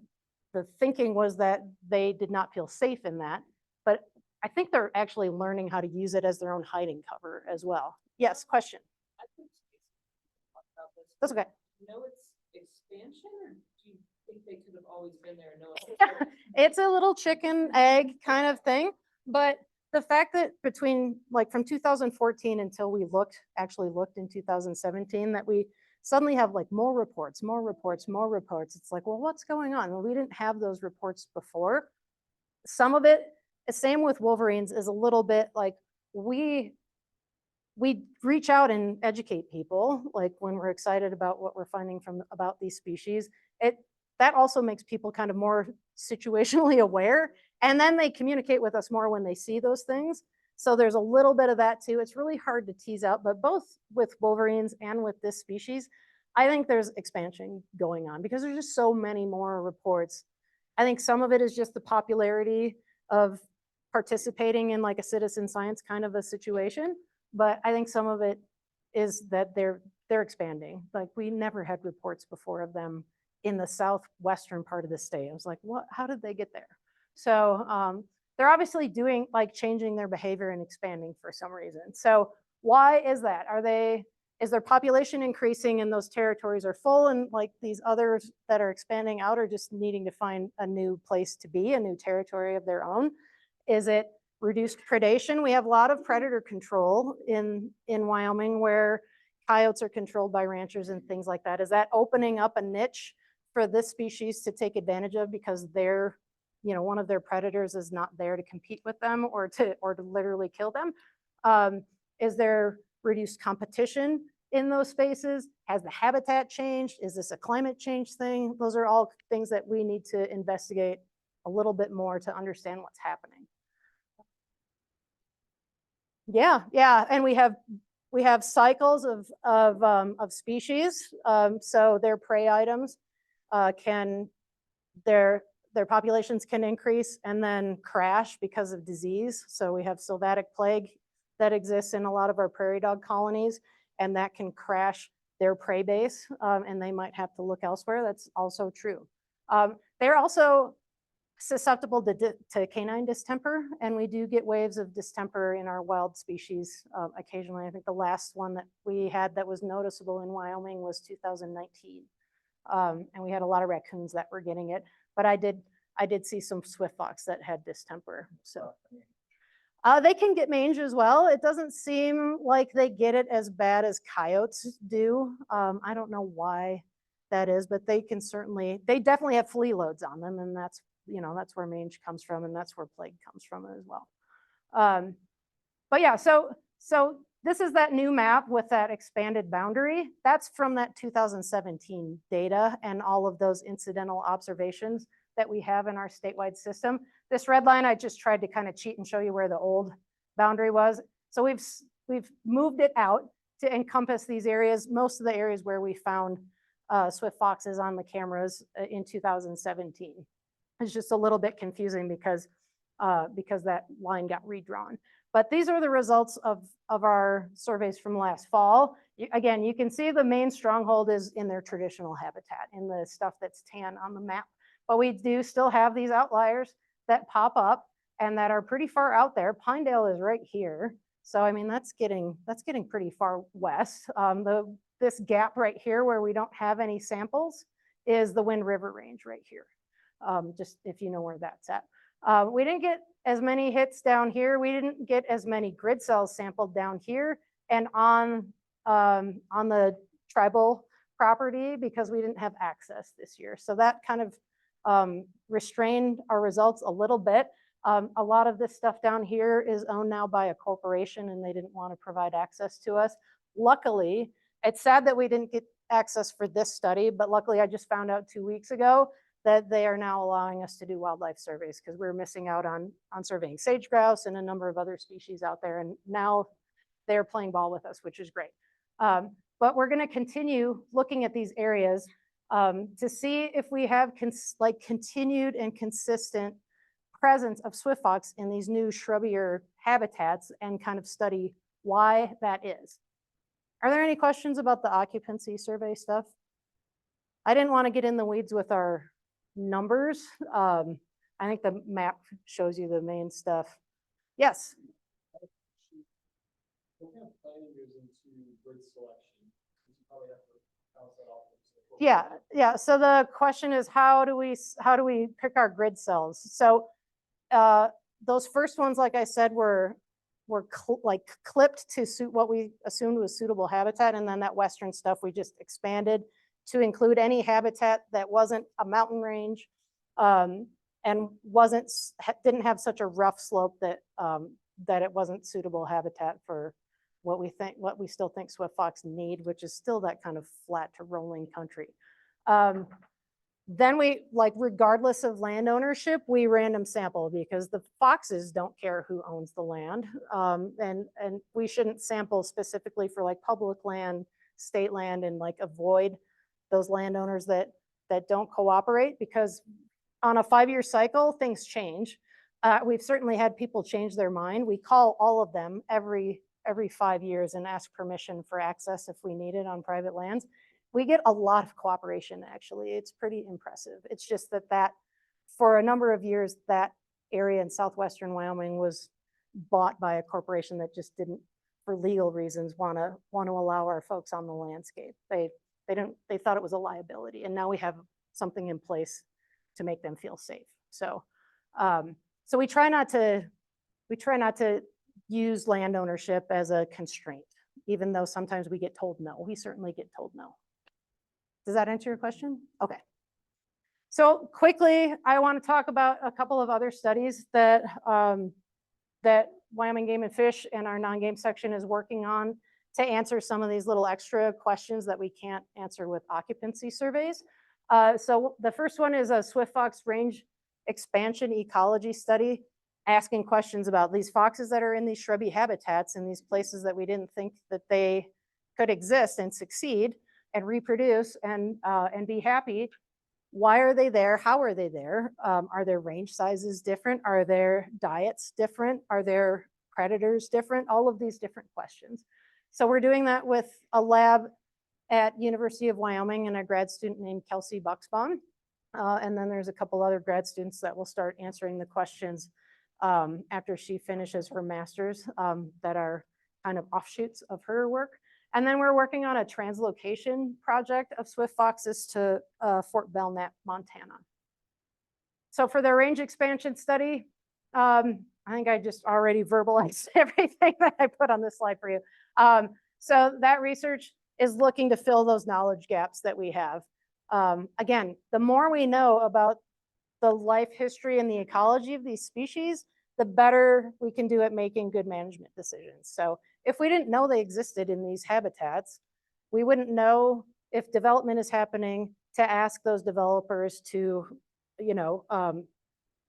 the thinking was that they did not feel safe in that, but I think they're actually learning how to use it as their own hiding cover as well. Yes, question. That's okay. No, it's expansion, or do you think they could have always been there? No, it's a little chicken egg kind of thing, but the fact that from 2014 until we actually looked in 2017, that we suddenly have like more reports. It's like, well, what's going on? Well, we didn't have those reports before. Some of it, same with wolverines, is a little bit like we reach out and educate people, like when we're excited about what we're finding about these species. That also makes people kind of more situationally aware, and then they communicate with us more when they see those things. So there's a little bit of that too. It's really hard to tease out, but both with wolverines and with this species, I think there's expansion going on because there's just so many more reports. I think some of it is just the popularity of participating in like a citizen science kind of a situation, but I think some of it is that they're expanding. Like we never had reports before of them in the southwestern part of the state. I was like, what? How did they get there? So they're obviously changing their behavior and expanding for some reason. So why is that? Is their population increasing and those territories are full, and like these others that are expanding out are just needing to find a new place to be, a new territory of their own? Is it reduced predation? We have a lot of predator control in Wyoming where coyotes are controlled by ranchers and things like that. Is that opening up a niche for this species to take advantage of because one of their predators is not there to compete with them or to literally kill them? Is there reduced competition in those spaces? Has the habitat changed? Is this a climate change thing? Those are all things that we need to investigate a little bit more to understand what's happening. Yeah, and we have cycles of species. So their prey items their populations can increase and then crash because of disease. So we have sylvatic plague that exists in a lot of our prairie dog colonies, and that can crash their prey base, and they might have to look elsewhere. That's also true. They're also susceptible to canine distemper, and we do get waves of distemper in our wild species occasionally. I think the last one that we had that was noticeable in Wyoming was 2019. And we had a lot of raccoons that were getting it, but I did see some swift fox that had distemper. So they can get mange as well. It doesn't seem like they get it as bad as coyotes do. I don't know why that is, but they definitely have flea loads on them, and that's where mange comes from, and that's where plague comes from as well. But yeah, so this is that new map with that expanded boundary. That's from that 2017 data and all of those incidental observations that we have in our statewide system. This red line, I just tried to kind of cheat and show you where the old boundary was. So we've moved it out to encompass these areas, most of the areas where we found swift foxes on the cameras in 2017. It's just a little bit confusing because that line got redrawn. But these are the results of our surveys from last fall. Again, you can see the main stronghold is in their traditional habitat, in the stuff that's tan on the map. But we do still have these outliers that pop up and that are pretty far out there. Pinedale is right here. So I mean, that's getting pretty far west. This gap right here where we don't have any samples is the Wind River Range right here. Just if you know where that's at. We didn't get as many hits down here. We didn't get as many grid cells sampled down here and on the tribal property because we didn't have access this year. So that kind of restrained our results a little bit. A lot of this stuff down here is owned now by a corporation, and they didn't want to provide access to us. Luckily, it's sad that we didn't get access for this study, but luckily I just found out 2 weeks ago that they are now allowing us to do wildlife surveys because we're missing out on surveying sage grouse and a number of other species out there. And now they're playing ball with us, which is great. But we're going to continue looking at these areas to see if we have continued and consistent presence of swift fox in these new shrubbier habitats and kind of study why that is. Are there any questions about the occupancy survey stuff? I didn't want to get in the weeds with our numbers. I think the map shows you the main stuff. Yes. What kind of planning goes into grid selection? You probably have to bounce that off. Yeah. So the question is, how do we pick our grid cells? So those first ones, like I said, were clipped to suit what we assumed was suitable habitat, and then that western stuff we just expanded to include any habitat that wasn't a mountain range and didn't have such a rough slope that it wasn't suitable habitat for what we still think swift fox need, which is still that kind of flat to rolling country. Then we, regardless of land ownership, we random sample because the foxes don't care who owns the land. And we shouldn't sample specifically for public land, state land, and avoid those landowners that don't cooperate, because on a 5-year cycle, things change. We've certainly had people change their mind. We call all of them every 5 years and ask permission for access if we need it on private lands. We get a lot of cooperation, actually. It's pretty impressive. It's just that for a number of years, that area in southwestern Wyoming was bought by a corporation that just didn't, for legal reasons, want to allow our folks on the landscape. They thought it was a liability, and now we have something in place to make them feel safe. So we try not to use land ownership as a constraint, even though sometimes we get told no. We certainly get told no. Does that answer your question? Okay. So quickly, I want to talk about a couple of other studies that Wyoming Game and Fish and our non-game section is working on to answer some of these little extra questions that we can't answer with occupancy surveys. So the first one is a swift fox range expansion ecology study, asking questions about these foxes that are in these shrubby habitats in these places that we didn't think that they could exist and succeed and reproduce and be happy. Why are they there? How are they there? Are their range sizes different? Are their diets different? Are their predators different? All of these different questions. So we're doing that with a lab at University of Wyoming and a grad student named Kelsey Buxbaum. And then there's a couple other grad students that will start answering the questions after she finishes her master's that are kind of offshoots of her work. And then we're working on a translocation project of swift foxes to Fort Belknap, Montana. So for the range expansion study, I think I just already verbalized everything that I put on this slide for you. So that research is looking to fill those knowledge gaps that we have. Again, the more we know about the life history and the ecology of these species, the better we can do at making good management decisions. So if we didn't know they existed in these habitats, we wouldn't know if development is happening to ask those developers to,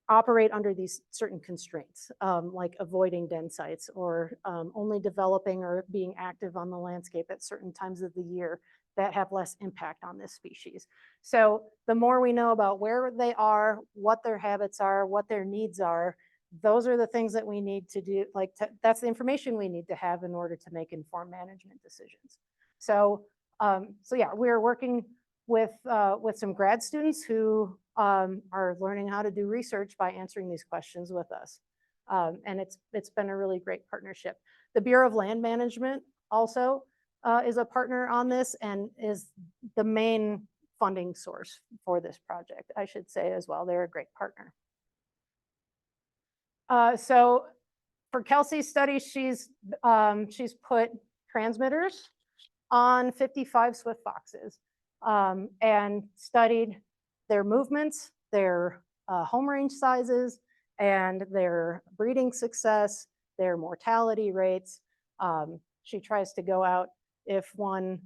operate under these certain constraints, like avoiding den sites or only developing or being active on the landscape at certain times of the year that have less impact on this species. So the more we know about where they are, what their habits are, what their needs are, those are the things that we need to do, that's the information we need to have in order to make informed management decisions. So, yeah, we're working with some grad students who are learning how to do research by answering these questions with us. And it's been a really great partnership. The Bureau of Land Management also is a partner on this and is the main funding source for this project, I should say as well. They're a great partner. So for Kelsey's study, she's put transmitters on 55 swift foxes and studied their movements, their home range sizes, and their breeding success, their mortality rates. She tries to go out if one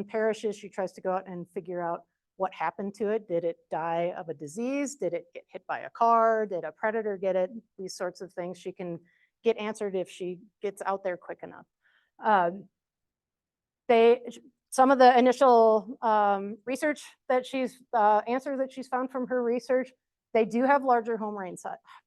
perishes, she tries to go out and figure out what happened to it. Did it die of a disease? Did it get hit by a car? Did a predator get it? These sorts of things she can get answered if she gets out there quick enough. Some of the initial research that answers that she's found from her research, they do have larger home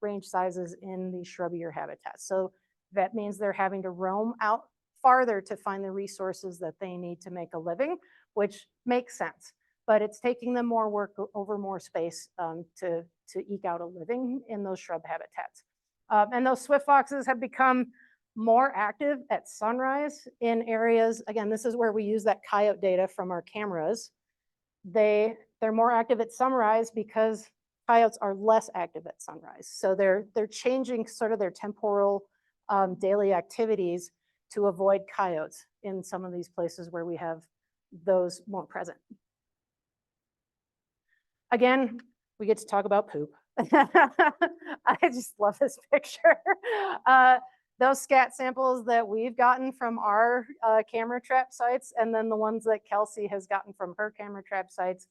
range sizes in these shrubbier habitats. So that means they're having to roam out farther to find the resources that they need to make a living, which makes sense. But it's taking them more work over more space to eke out a living in those shrub habitats. And those swift foxes have become more active at sunrise in areas. Again, this is where we use that coyote data from our cameras. They're more active at sunrise because coyotes are less active at sunrise. So they're changing sort of their temporal daily activities to avoid coyotes in some of these places where we have those more present. Again, we get to talk about poop. I just love this picture. Those scat samples that we've gotten from our camera trap sites, and then the ones that Kelsey has gotten from her camera trap sites,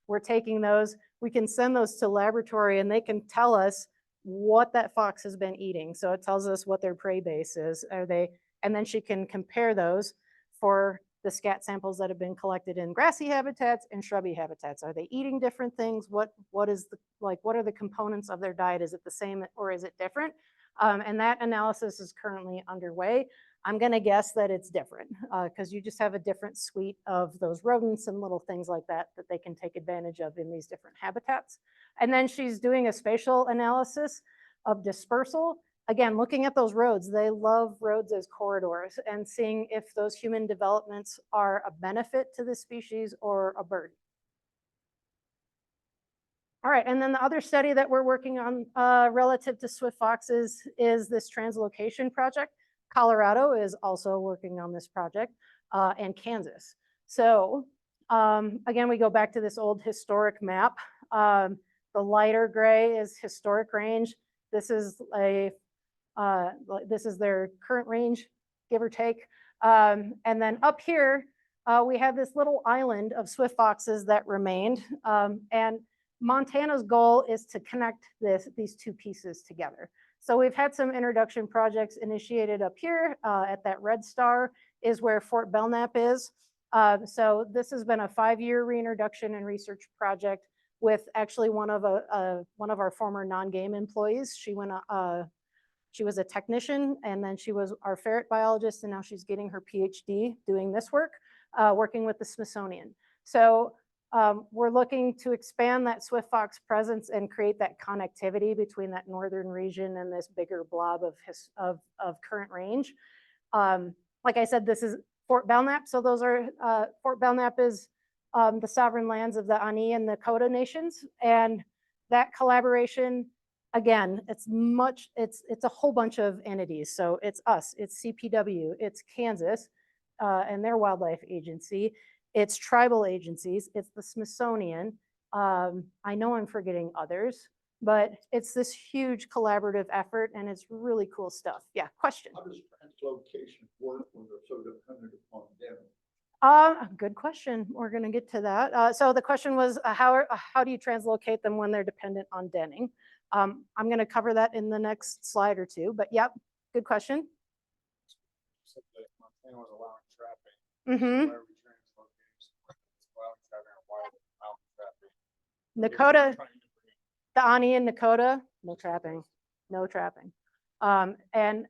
we're taking those. We can send those to laboratory and they can tell us what that fox has been eating. So it tells us what their prey base is. And then she can compare those for the scat samples that have been collected in grassy habitats and shrubby habitats. Are they eating different things? What are the components of their diet? Is it the same or is it different? And that analysis is currently underway. I'm gonna guess that it's different because you just have a different suite of those rodents and little things like that that they can take advantage of in these different habitats. And then she's doing a spatial analysis of dispersal. Again, looking at those roads, they love roads as corridors and seeing if those human developments are a benefit to the species or a burden. All right, and then the other study that we're working on relative to swift foxes is this translocation project. Colorado is also working on this project, and Kansas. So again, we go back to this old historic map. The lighter gray is historic range. This is their current range, give or take. And then up here, we have this little island of swift foxes that remained. And Montana's goal is to connect these two pieces together. So we've had some introduction projects initiated up here at that red star is where Fort Belknap is. So this has been a 5-year reintroduction and research project with actually one of our former non-game employees. She was a technician and then she was our ferret biologist and now she's getting her PhD doing this work. working with the Smithsonian. So we're looking to expand that swift fox presence and create that connectivity between that northern region and this bigger blob of current range. Like I said, this is Fort Belknap. So those are, Fort Belknap is the sovereign lands of the Ani and Nakota nations. And that collaboration, again, it's a whole bunch of entities. So it's us, it's CPW, it's Kansas and their wildlife agency, it's tribal agencies, it's the Smithsonian. I know I'm forgetting others, but it's this huge collaborative effort and it's really cool stuff. Yeah, question. How does translocation work when they're so dependent upon them? Good question. We're going to get to that. So the question was, how do you translocate them when they're dependent on denning? I'm going to cover that in the next slide or two, but yep, good question. Said that Montana was allowing trapping. Mm-hmm. Why are we translocating somewhere that's allowing trapping, or why are we allowing trapping? Nakota, Trying to bring the Ani and Nakota, no trapping, no trapping. And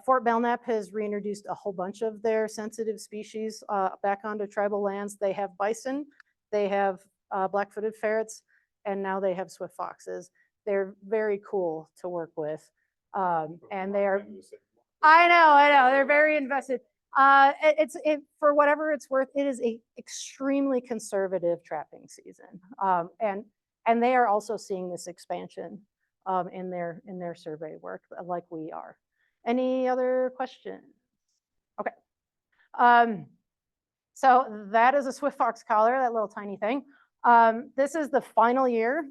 Fort Belknap has reintroduced a whole bunch of their sensitive species back onto tribal lands. They have bison, they have black-footed ferrets, and now they have swift foxes. They're very cool to work with. And they are, I know, they're very invested. For whatever it's worth, it is a extremely conservative trapping season. And they are also seeing this expansion in their survey work like we are. Any other questions? Okay. So that is a swift fox collar, that little tiny thing. This is the final year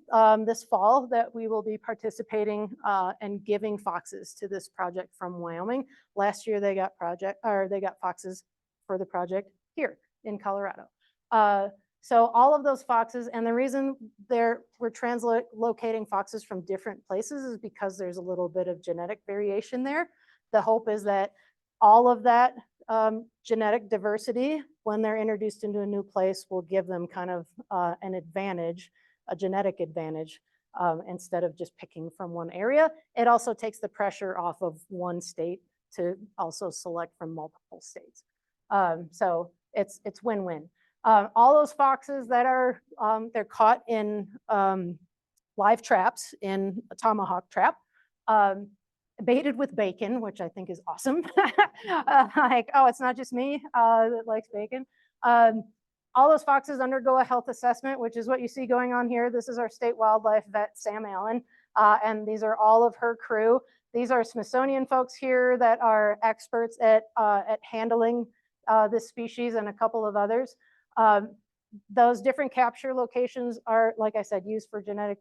this fall that we will be participating and giving foxes to this project from Wyoming. Last year they got foxes for the project here in Colorado. So all of those foxes, and the reason we're translocating foxes from different places is because there's a little bit of genetic variation there. The hope is that all of that genetic diversity, when they're introduced into a new place, will give them kind of an advantage, a genetic advantage, instead of just picking from one area. It also takes the pressure off of one state to also select from multiple states. So it's win-win. All those foxes that are, they're caught in live traps, in a tomahawk trap, baited with bacon, which I think is awesome. Like, oh, it's not just me that likes bacon. All those foxes undergo a health assessment, which is what you see going on here. This is our state wildlife vet, Sam Allen, and these are all of her crew. These are Smithsonian folks here that are experts at handling this species and a couple of others. Those different capture locations are, like I said, used for genetic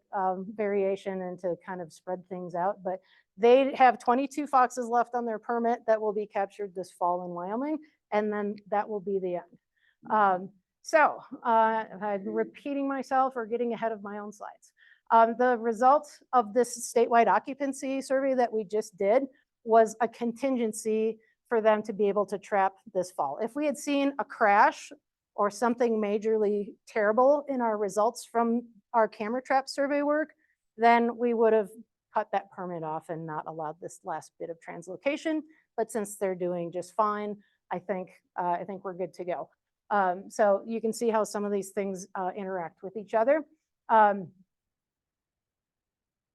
variation and to kind of spread things out. But they have 22 foxes left on their permit that will be captured this fall in Wyoming, and then that will be the end. I'm repeating myself or getting ahead of my own slides. The results of this statewide occupancy survey that we just did was a contingency for them to be able to trap this fall. If we had seen a crash or something majorly terrible in our results from our camera trap survey work, then we would have cut that permit off and not allowed this last bit of translocation. But since they're doing just fine, I think we're good to go. So you can see how some of these things interact with each other. I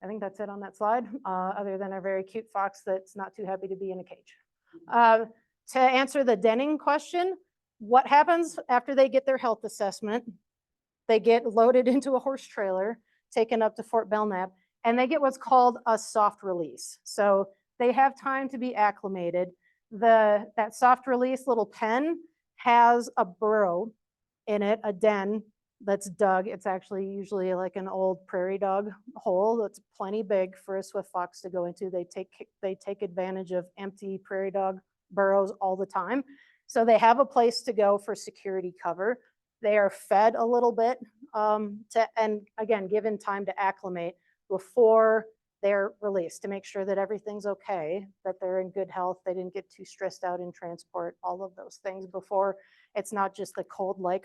think that's it on that slide, other than a very cute fox that's not too happy to be in a cage. To answer the denning question, what happens after they get their health assessment? They get loaded into a horse trailer, taken up to Fort Belknap, and they get what's called a soft release. So they have time to be acclimated. That soft release little pen has a burrow in it, a den that's dug. It's actually usually like an old prairie dog hole that's plenty big for a swift fox to go into. They take advantage of empty prairie dog burrows all the time. So they have a place to go for security cover. They are fed a little bit and again, given time to acclimate before they're released to make sure that everything's okay, that they're in good health, they didn't get too stressed out in transport, all of those things before it's not just the cold like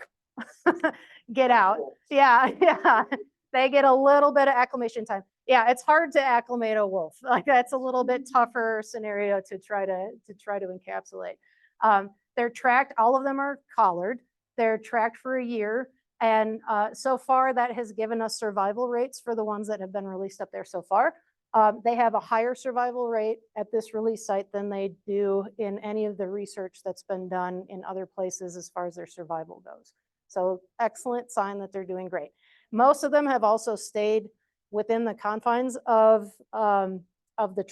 get out. Yeah. They get a little bit of acclimation time. Yeah, it's hard to acclimate a wolf. Like that's a little bit tougher scenario to try to encapsulate. They're tracked, all of them are collared. They're tracked for a year. And so far that has given us survival rates for the ones that have been released up there so far. They have a higher survival rate at this release site than they do in any of the research that's been done in other places as far as their survival goes. So excellent sign that they're doing great. Most of them have also stayed within the confines of the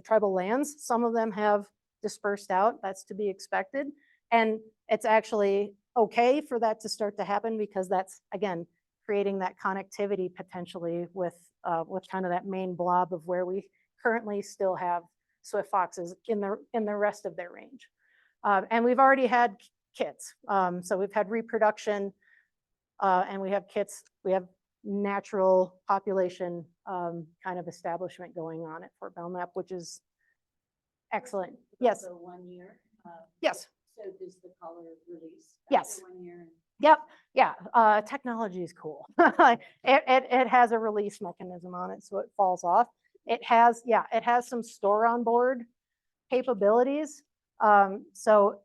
tribal lands. Some of them have dispersed out. That's to be expected. And it's actually okay for that to start to happen because that's, again, creating that connectivity potentially with kind of that main blob of where we currently still have swift foxes in the rest of their range. And we've already had kits. So we've had reproduction and we have kits. We have natural population kind of establishment going on at Fort Belknap, which is excellent. Yes. So 1 year. Yes. So does the color release? Yes. after 1 year? Yep. Yeah. Technology is cool. It has a release mechanism on it, so it falls off. It has some store on board capabilities. So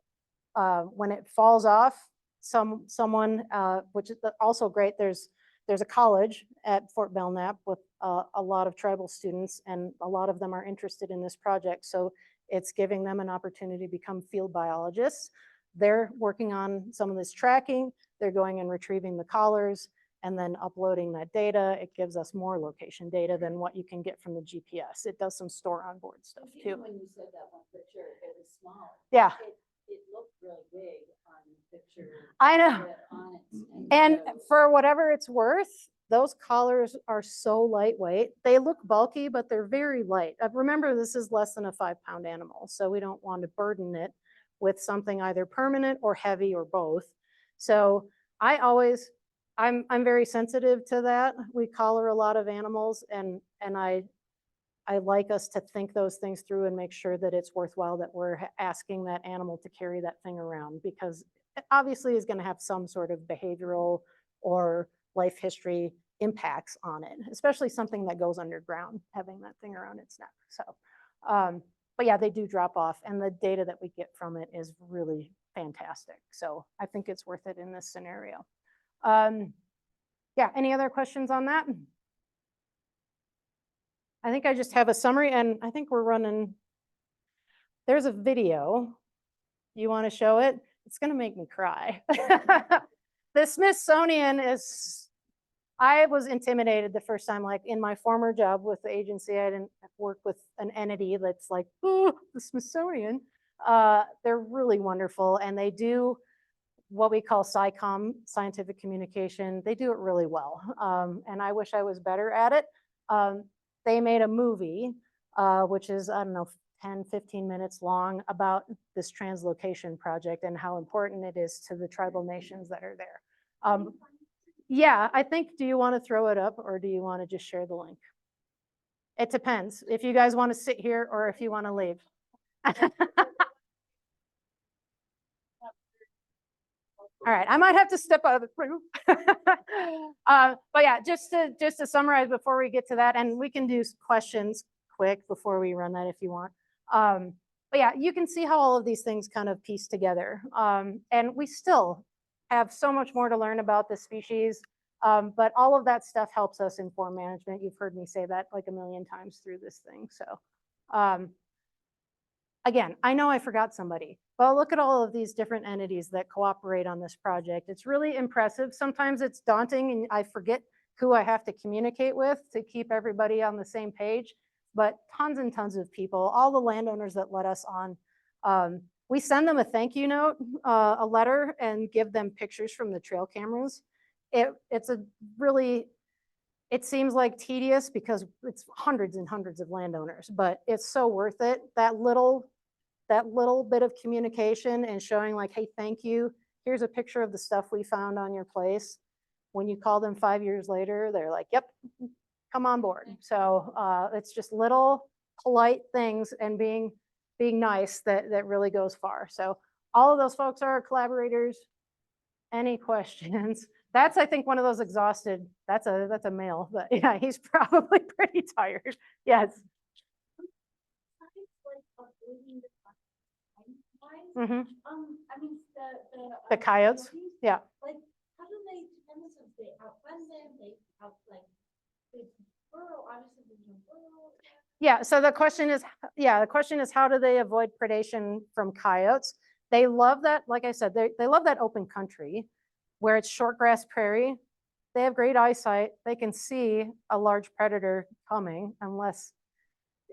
when it falls off, someone, which is also great, there's a college at Fort Belknap with a lot of tribal students, and a lot of them are interested in this project. So it's giving them an opportunity to become field biologists. They're working on some of this tracking. They're going and retrieving the collars and then uploading that data. It gives us more location data than what you can get from the GPS. It does some store on board stuff Even too. when you said that one picture, it was small. Yeah. It looked really big on the picture. I know. On it. And so- for whatever it's worth, those collars are so lightweight. They look bulky, but they're very light. Remember, this is less than a 5-pound animal, so we don't want to burden it with something either permanent or heavy or both. So I'm very sensitive to that. We collar a lot of animals, and I like us to think those things through and make sure that it's worthwhile that we're asking that animal to carry that thing around, because it obviously is going to have some sort of behavioral or life history impacts on it, especially something that goes underground, having that thing around its neck. So, but yeah, they do drop off, and the data that we get from it is really fantastic. So I think it's worth it in this scenario. Yeah, any other questions on that? I think I just have a summary, and I think we're running, there's a video. You want to show it? It's going to make me cry. The Smithsonian is, I was intimidated the first time, like in my former job with the agency, I didn't work with an entity that's like, oh, the Smithsonian. They're really wonderful, and they do what we call SciComm, scientific communication. They do it really well, and I wish I was better at it. They made a movie, which is, I don't know, 10, 15 minutes long, about this translocation project and how important it is to the tribal nations that are there. Yeah, I think, do you want to throw it up, or do you want to just share the link? It depends if you guys want to sit here or if you want to leave. All right, I might have to step out of the room. But yeah, just to summarize before we get to that, and we can do questions quick before we run that if you want. But yeah, you can see how all of these things kind of piece together. And we still have so much more to learn about the species, but all of that stuff helps us inform management. You've heard me say that like a million times through this thing. So again, I know I forgot somebody, but look at all of these different entities that cooperate on this project. It's really impressive. Sometimes it's daunting and I forget who I have to communicate with to keep everybody on the same page, but tons and tons of people, all the landowners that let us on. We send them a thank you note, a letter, and give them pictures from the trail cameras. It's a really, it seems like tedious because it's hundreds and hundreds of landowners, but it's so worth it. That little bit of communication and showing like, hey, thank you. Here's a picture of the stuff we found on your place. When you call them 5 years later, they're like, yep, come on board. So it's just little polite things and being nice that really goes far. So all of those folks are our collaborators. Any questions? That's, I think, one of those exhausted, that's a male, but yeah, he's probably pretty tired. Yes. Science like avoiding the time. Why kinds, Mhm. I mean, The coyotes? coyotes, Yeah. like, how do they determine since they outrun them, they burrow, obviously there's no burrow. Yeah, so the question is how do they avoid predation from coyotes? They love that, like I said, they love that open country where it's short grass prairie. They have great eyesight. They can see a large predator coming unless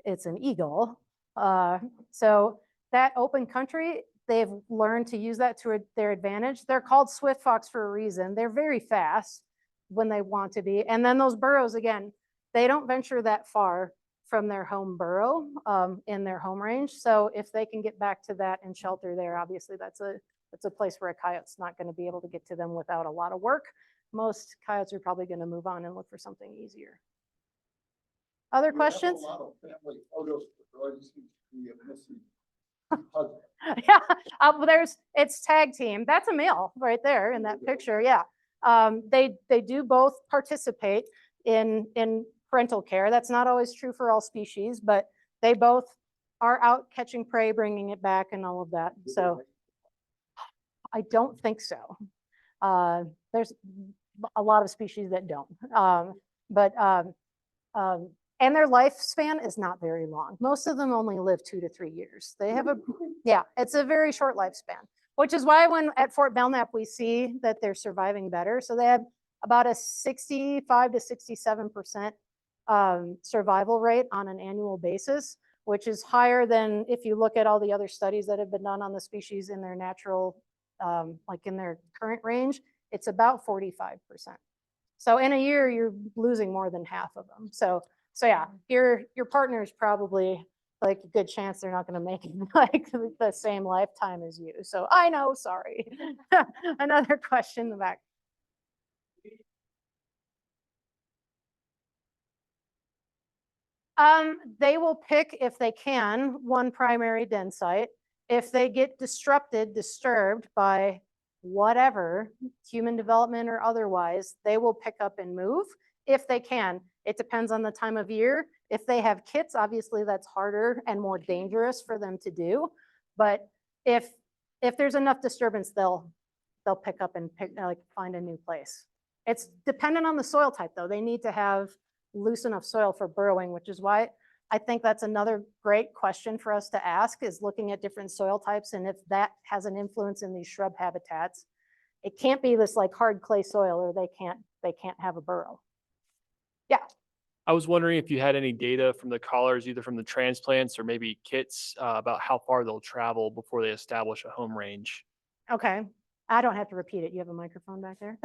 it's an eagle. So that open country, they've learned to use that to their advantage. They're called swift fox for a reason. They're very fast when they want to be. And then those burrows, again, they don't venture that far from their home burrow in their home range. So if they can get back to that and shelter there, obviously that's a place where a coyote's not going to be able to get to them without a lot of work. Most coyotes are probably going to move on and look for something easier. Other We have questions? A lot of family photos, but there always seems to be a missing husband. Yeah, it's tag team. That's a male right there in that picture. Yeah, they do both participate in parental care. That's not always true for all species, but they both are out catching prey, bringing it back, and all of that. So I don't think so. There's a lot of species that don't, and their lifespan is not very long. Most of them only live 2 to 3 years. They have it's a very short lifespan, which is why when at Fort Belknap, we see that they're surviving better. So they have about a 65 to 67% survival rate on an annual basis, which is higher than if you look at all the other studies that have been done on the species in their natural, like in their current range, it's about 45%. So in a year, you're losing more than half of them. So yeah, your partner is probably like a good chance they're not going to make it like the same lifetime as you. So I know, sorry. Another question in the back. They will pick, if they can, one primary den site. If they get disturbed by whatever, human development or otherwise, they will pick up and move if they can. It depends on the time of year. If they have kits, obviously that's harder and more dangerous for them to do. But if there's enough disturbance, they'll pick up and find a new place. It's dependent on the soil type though. They need to have loose enough soil for burrowing, which is why I think that's another great question for us to ask, is looking at different soil types and if that has an influence in these shrub habitats. It can't be this like hard clay soil or they can't have a burrow. Yeah. I was wondering if you had any data from the collars, either from the transplants or maybe kits, about how far they'll travel before they establish a home range. Okay. I don't have to repeat it. You have a microphone back there.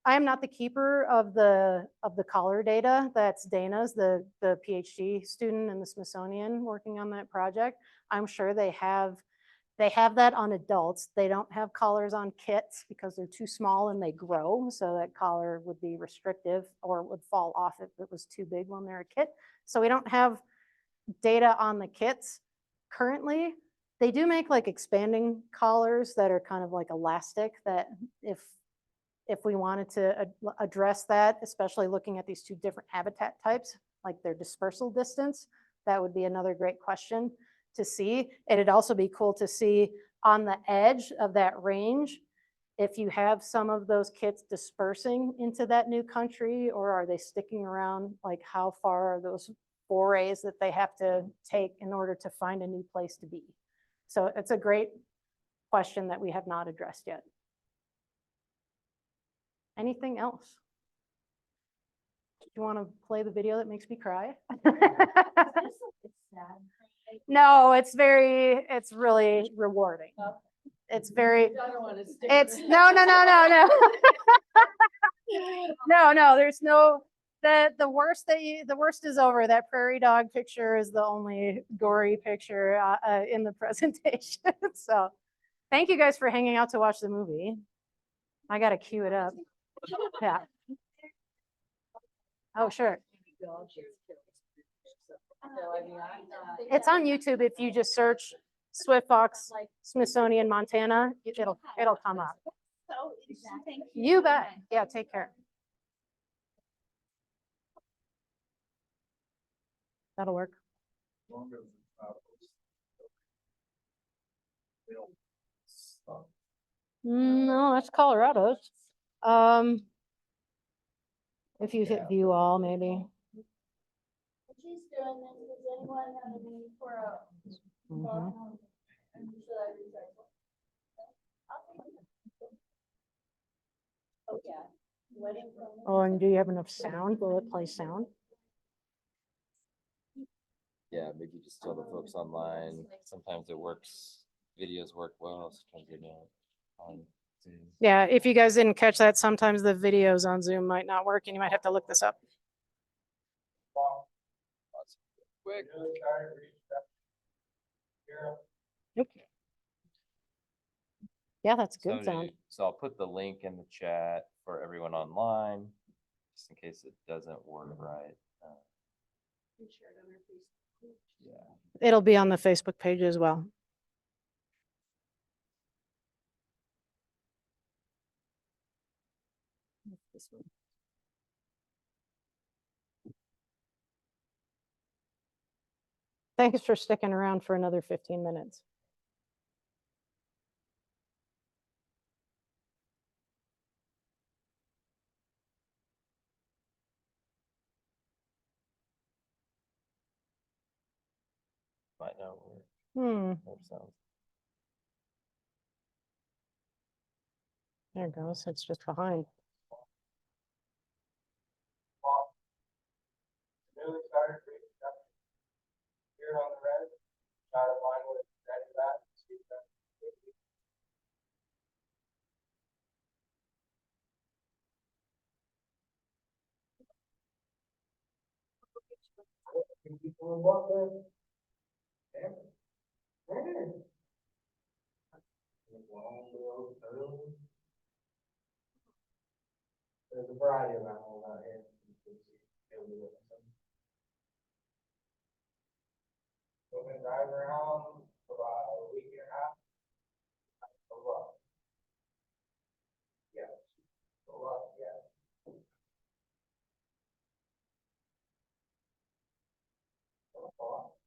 I am not the keeper of the collar data. That's Dana's, the PhD student in the Smithsonian working on that project. I'm sure they have that on adults. They don't have collars on kits because they're too small and they grow. So that collar would be restrictive or would fall off if it was too big when they're a kit. So we don't have data on the kits currently. They do make like expanding collars that are kind of like elastic that if we wanted to address that, especially looking at these two different habitat types, like their dispersal distance, that would be another great question to see. It'd also be cool to see on the edge of that range, if you have some of those kits dispersing into that new country, or are they sticking around? Like how far are those forays that they have to take in order to find a new place to be? So it's a great question that we have not addressed yet. Anything else? Do you want to play the video that makes me cry? No, it's really rewarding. It's very, I don't want to stick. no. No, there's no, the worst is over. That prairie dog picture is the only gory picture in the presentation. So thank you guys for hanging out to watch the movie. I got to cue it up. Yeah. Oh, sure. It's on YouTube. If you just search Swift Fox Smithsonian Montana, it'll come up. You bet. Yeah, take care. That'll work. long as it's not they don't stop. No, that's Colorado's. If you hit view all, maybe. She's doing this, does anyone have a need for a? Mhm. Should I recycle? Oh, yeah. Wedding from. Oh, and do you have enough sound? Will it play sound? Yeah, maybe just tell the folks online. Sometimes it works. Videos work well. Sometimes they don't. On Zoom. Yeah, if you guys didn't catch that, sometimes the videos on Zoom might not work and you might have to look this up. Quick. Yep. Yeah, that's So good sound. So I'll put the link in the chat for everyone online, just in case it doesn't work right. Yeah. It'll be on the Facebook page as well. This one. Thanks for sticking around for another 15 minutes. Might not work. No sounds. There it goes. It's just behind. Newly started reproduction here on the red, try to find what it's ready at. See if that's quickly. Can people walk there? Yeah. Yeah. Long bill, turtle. There's a variety of animals out here. You can see, they'll be looking some. We've been driving around for about a week and a half. A lot. Yeah. A lot, yeah. A lot.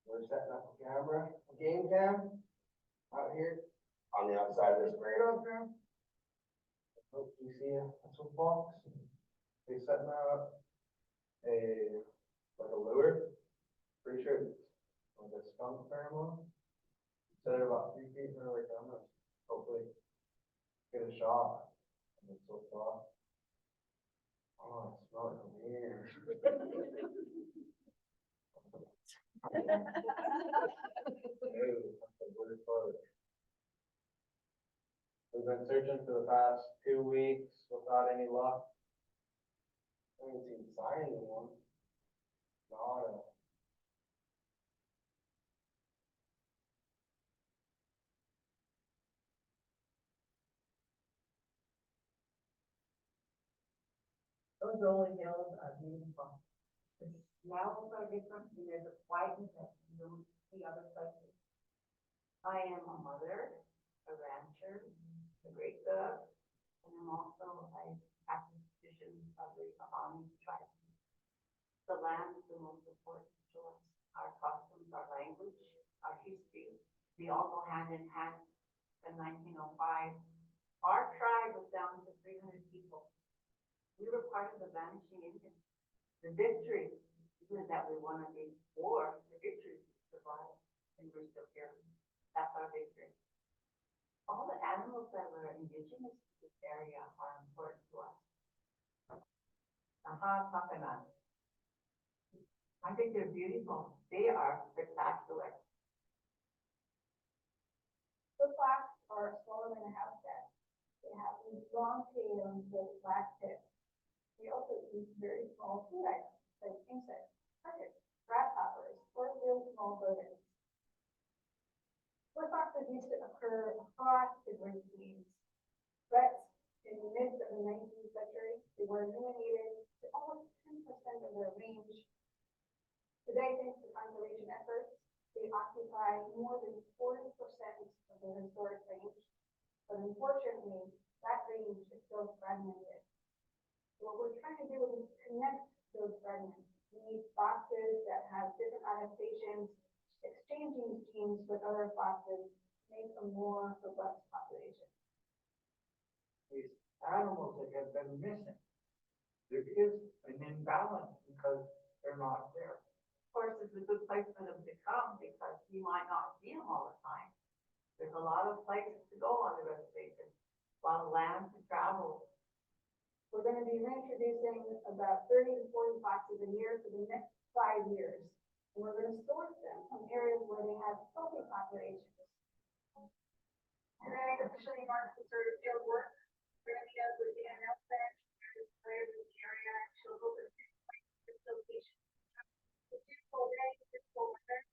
We're setting up a camera, a game cam, out here, on the outside of this radar cam. Hope you see a little box. They setting up like a lure, pretty sure it's like a skunk pheromone. Set it about 3 feet from the camera, hopefully get a shot. And it's so far. Oh, it smells from here. We've been searching for the past 2 weeks without any luck. I haven't seen signs of one. Nada. Those rolling hills are beautiful. The smells are different, and there's a quietness that you don't see other places. I am a mother, a rancher, a great cook, and I'm also a practice tradition of the Amish tribe. The land is the most important to us. Our customs, our language, our history, we all go hand in hand. In 1905, our tribe was down to 300 people. We were part of the vanishing Indians. The victory isn't that we won a big war, the victory survived, and we're still here. That's our victory. All the animals that were indigenous to this area are important to us. Pakana. I think they're beautiful. They are spectacular. The fox are smaller than a house cat. They have these long tails with black tips. They also eat very small food items like insects, crickets, grasshoppers, or really small rodents. Wood foxes used to occur across the Great Plains, but in the midst of the 19th century, they were eliminated to almost 10% of their range. Today, thanks to conservation efforts, they occupy more than 40% of the historic range, but unfortunately, that range is still fragmented. What we're trying to do is connect those fragments. We need foxes that have different adaptations, exchanging genes with other foxes, make a more robust population. These animals that have been missing, there is an imbalance because they're not there. Of course, it's a good place for them to come because you might not see them all the time. There's a lot of places to go on the reservation, a lot of land to travel. We're going to be reintroducing about 30 to 40 foxes a year for the next 5 years. And we're going to source them from areas where they have healthy populations. Today, officially marks the start of field work. We're going to meet up with the NL Center, the area, and she'll open this location. The beautiful day, beautiful weather.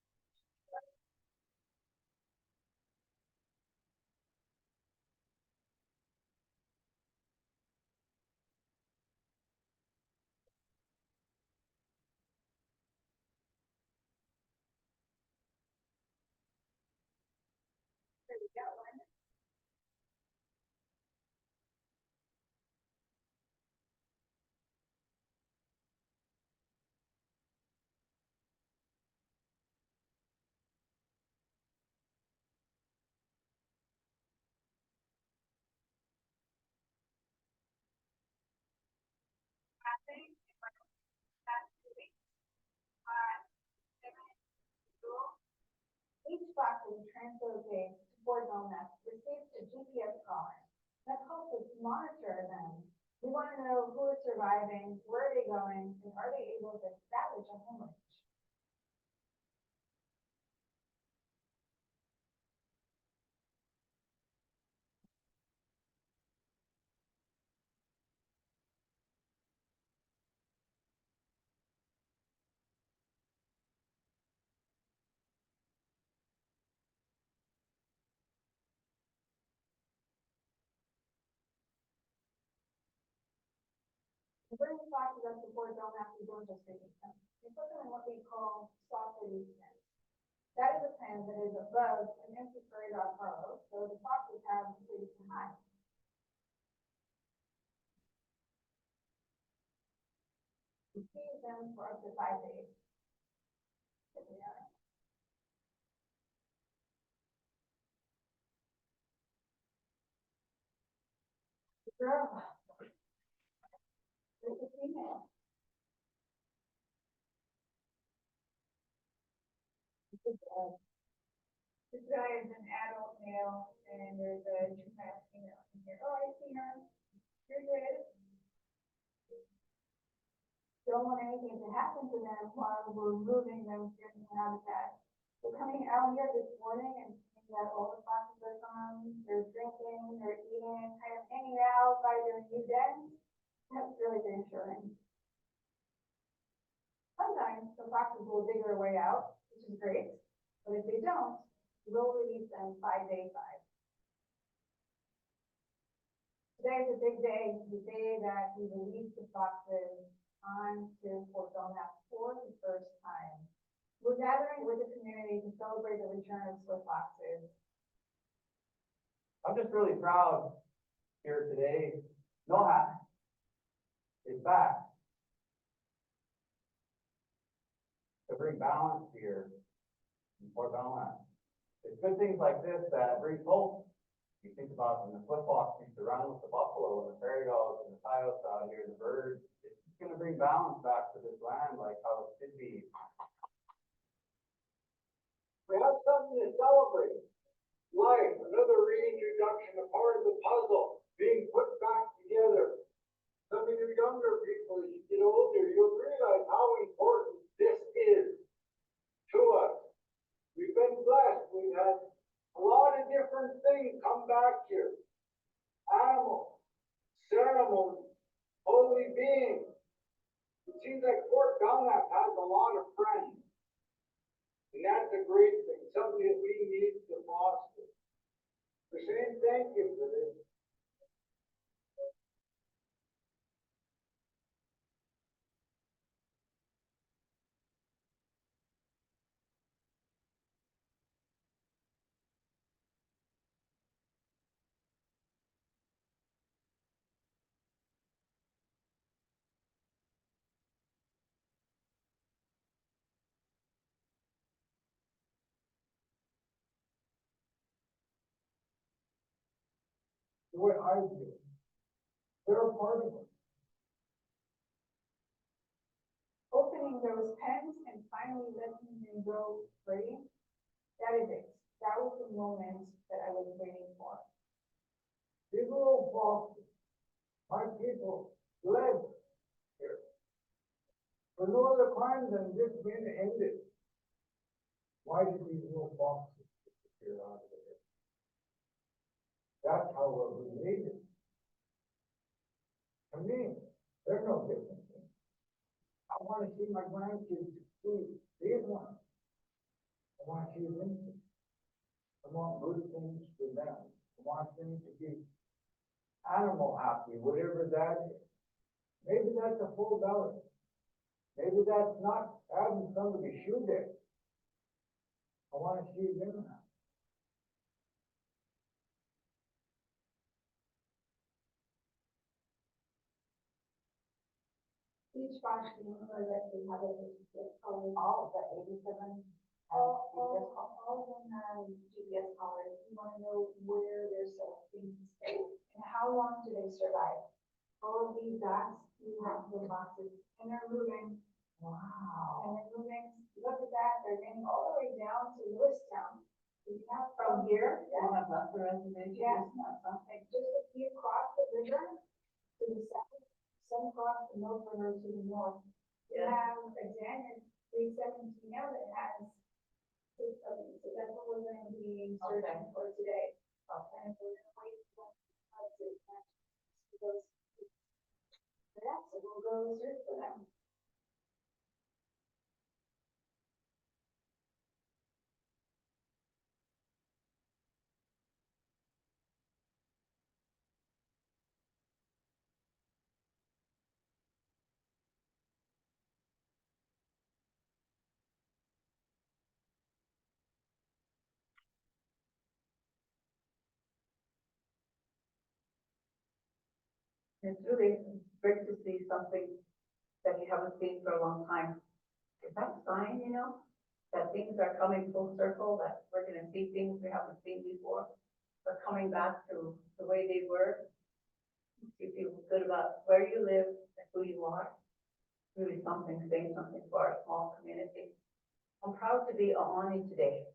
There we go. Each box is transfer page to Fort Belknap receives a GPS collar that helps us monitor them. We want to know who is surviving, where are they going, and are they able to establish a home range? To bring the foxes up to Fort Belknap, we don't just release them. We put them in what we call soft release pens. That is a pen that is above an empty prairie dog burrow, so the foxes have a place to hide. We feed them for up to 5 days. Here we are. Girl. There's a female. This guy is an adult male, and there's a juvenile female in here. Oh, I see her. Here it is. Don't want anything to happen to them while we're moving them from the habitat. We're coming out here this morning and seeing that all the foxes are gone. They're drinking, they're eating, kind of hanging out by their new dens. That's really reassuring. Sometimes the foxes will dig their way out, which is great. But if they don't, we'll release them by day 5. Today is a big day, the day that we release the foxes onto Fort Belknap for the first time. We're gathering with the community to celebrate the return of swift foxes. I'm just really proud here today. NOHAC is back to bring balance here in Fort Belknap. It's good things like this that bring hope. You think about when the foot fox used to run with the buffalo and the prairie dogs and the coyotes out here, the birds. It's going to bring balance back to this land like how it should be. We have something to celebrate. Life, another reintroduction, a part of the puzzle, being put back together. Some of you younger people, as you get older, you'll realize how important this is to us. We've been blessed. We've had a lot of different things come back here. Animals, ceremonies, holy beings. It seems like Fort Belknap has a lot of friends. And that's a great thing, something that we need to foster. We're saying thank you for this. the way I do. They're a part of it. Opening those pens and finally letting them go free, that is it. That was the moment that I was waiting for. These little foxes, my people led here. For no other crime than just being ended. Why did these little foxes disappear out of there? That's how we're related. To me, they're no different. I want to see my grandkids succeed. These ones. I want to see them. I want good things for them. I want them to be animal happy, whatever that is. Maybe that's a full belly. Maybe that's not having somebody shoot it. I want to see them happy. Each box, remember that we have a GPS color. All the 87. All of them have GPS collars. We want to know where they're selecting to stay and how long do they survive. All of these dots, you have the boxes and they're moving. Wow. And they're moving. Look at that. They're getting all the way down to Lewistown. We have From here, Yeah. you have Lester reservation. Yes, like just a few across the river to the south, some across the North River to the north. We Yeah. have a Janet 317 now that has 6 of them, so that's what we're going to be searching for today. Okay. And we're going to wait for those. Yeah, so we'll go search for them. It's really great to see something that you haven't seen for a long time. Is that a sign, that things are coming full circle, that we're gonna see things we haven't seen before? They're coming back to the way they were. You feel good about where you live and who you are. Really something, saying something for our small community. I'm proud to be a Ani today.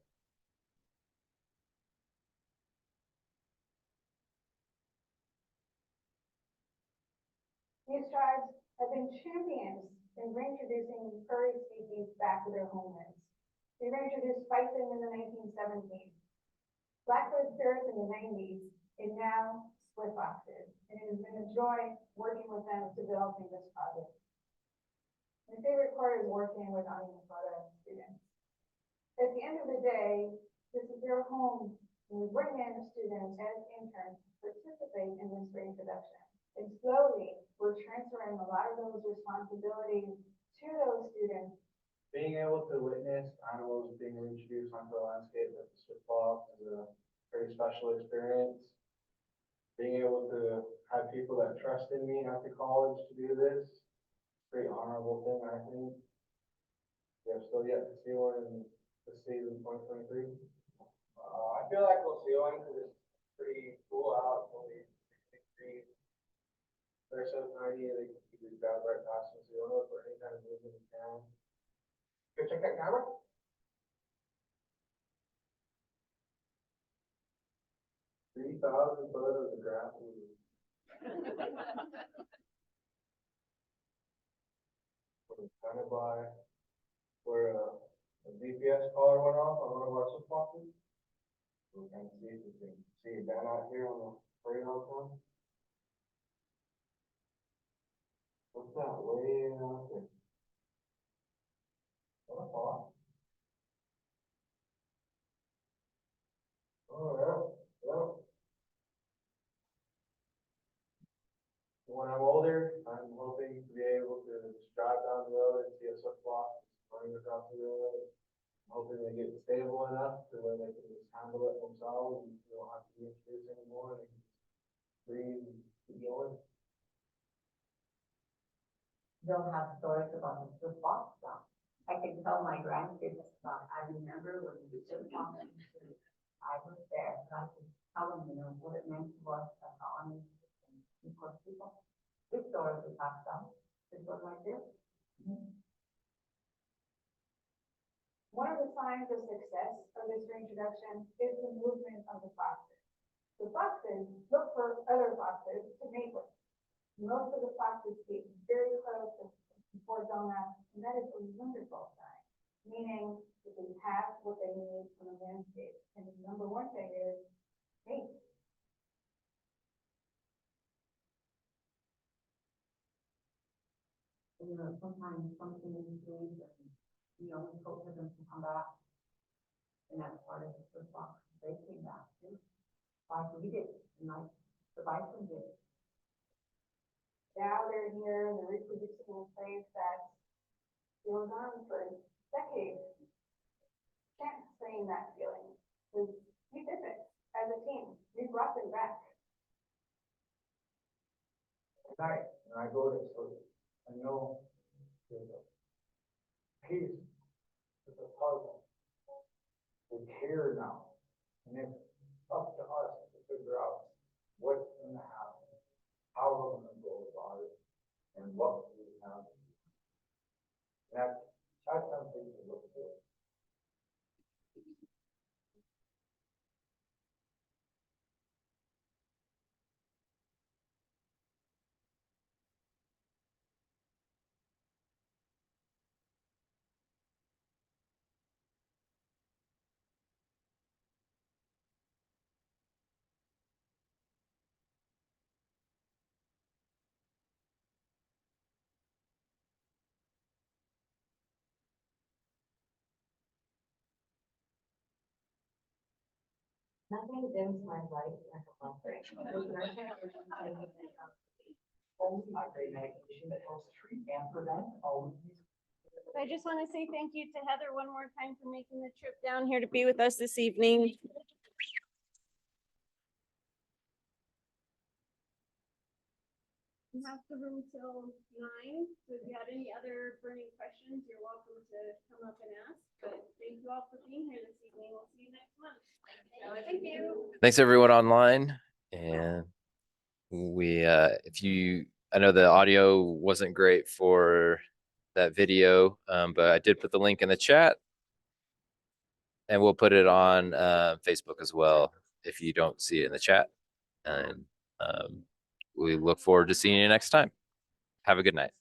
These tribes have been champions in reintroducing furry species back to their homelands. They reintroduced bison in the 1970s, black-footed ferrets in the 90s, and now split foxes. And it has been a joy working with them developing this project. My favorite part is working with Ani Minnesota students. At the end of the day, this is their home, and we bring in students as interns to participate in this reintroduction. And slowly, we're transferring a lot of those responsibilities to those students. Being able to witness animals being reintroduced onto the landscape at the Swift Fox is a very special experience. Being able to have people that trust in me after college to do this, very honorable thing, I think. We have still yet to see one in the season 2023. I feel like we'll see one because it's pretty cool out when we agree. They're so tiny, they can just drive right past us. You don't know for any kind of movement in town. Go check that camera. $3,000 photos of grass. Kind of by where a GPS collar went off on one of our soapboxes. We're trying to see if we can see it down out here on the parade all the time. What's that way out there? What a thought. Oh, yeah. When I'm older, I'm hoping to be able to just drive down the road and see a soap box running across the road. I'm hoping they get stable enough to where they can just handle it themselves and you don't have to be introduced anymore and breathe and keep going. They'll have stories about the box stuff. I can tell my grandkids about, I remember when we took on, I was there, and I could tell them, you know, what it meant to us, the colonies, and of course, people. This story we passed down, this one right there. One of the signs of success of this reintroduction is the movement of the foxes. The foxes look for other foxes to mate with. Most of the foxes get very close before dawn, and that is a wonderful sign, meaning that they have what they need from the landscape. And the number one thing is mate. You know, sometimes something is doing, you know, we hope for them to come back. And that's part of the fox, they came back too. Like we did, and like the bison did. Now they're here, they're reproducing in a place that they were gone for decades. Can't explain that feeling, because we did it as a team, we brought them back. At night, when I go to sleep, I know there's a piece of the puzzle. It's here now, and it's up to us to figure out what's gonna happen, how we're gonna go about it, and what we have. That's something to look for. Nothing dims my light like a muffin. I just want to say thank you to Heather one more time for making the trip down here to be with us this evening. We have the room till 9, so if you had any other burning questions, you're welcome to come up and ask. But thank you all for being here this evening. We'll see you next month. Thank you. Thanks everyone online. And I know the audio wasn't great for that video, but I did put the link in the chat. And we'll put it on Facebook as well if you don't see it in the chat. And we look forward to seeing you next time. Have a good night.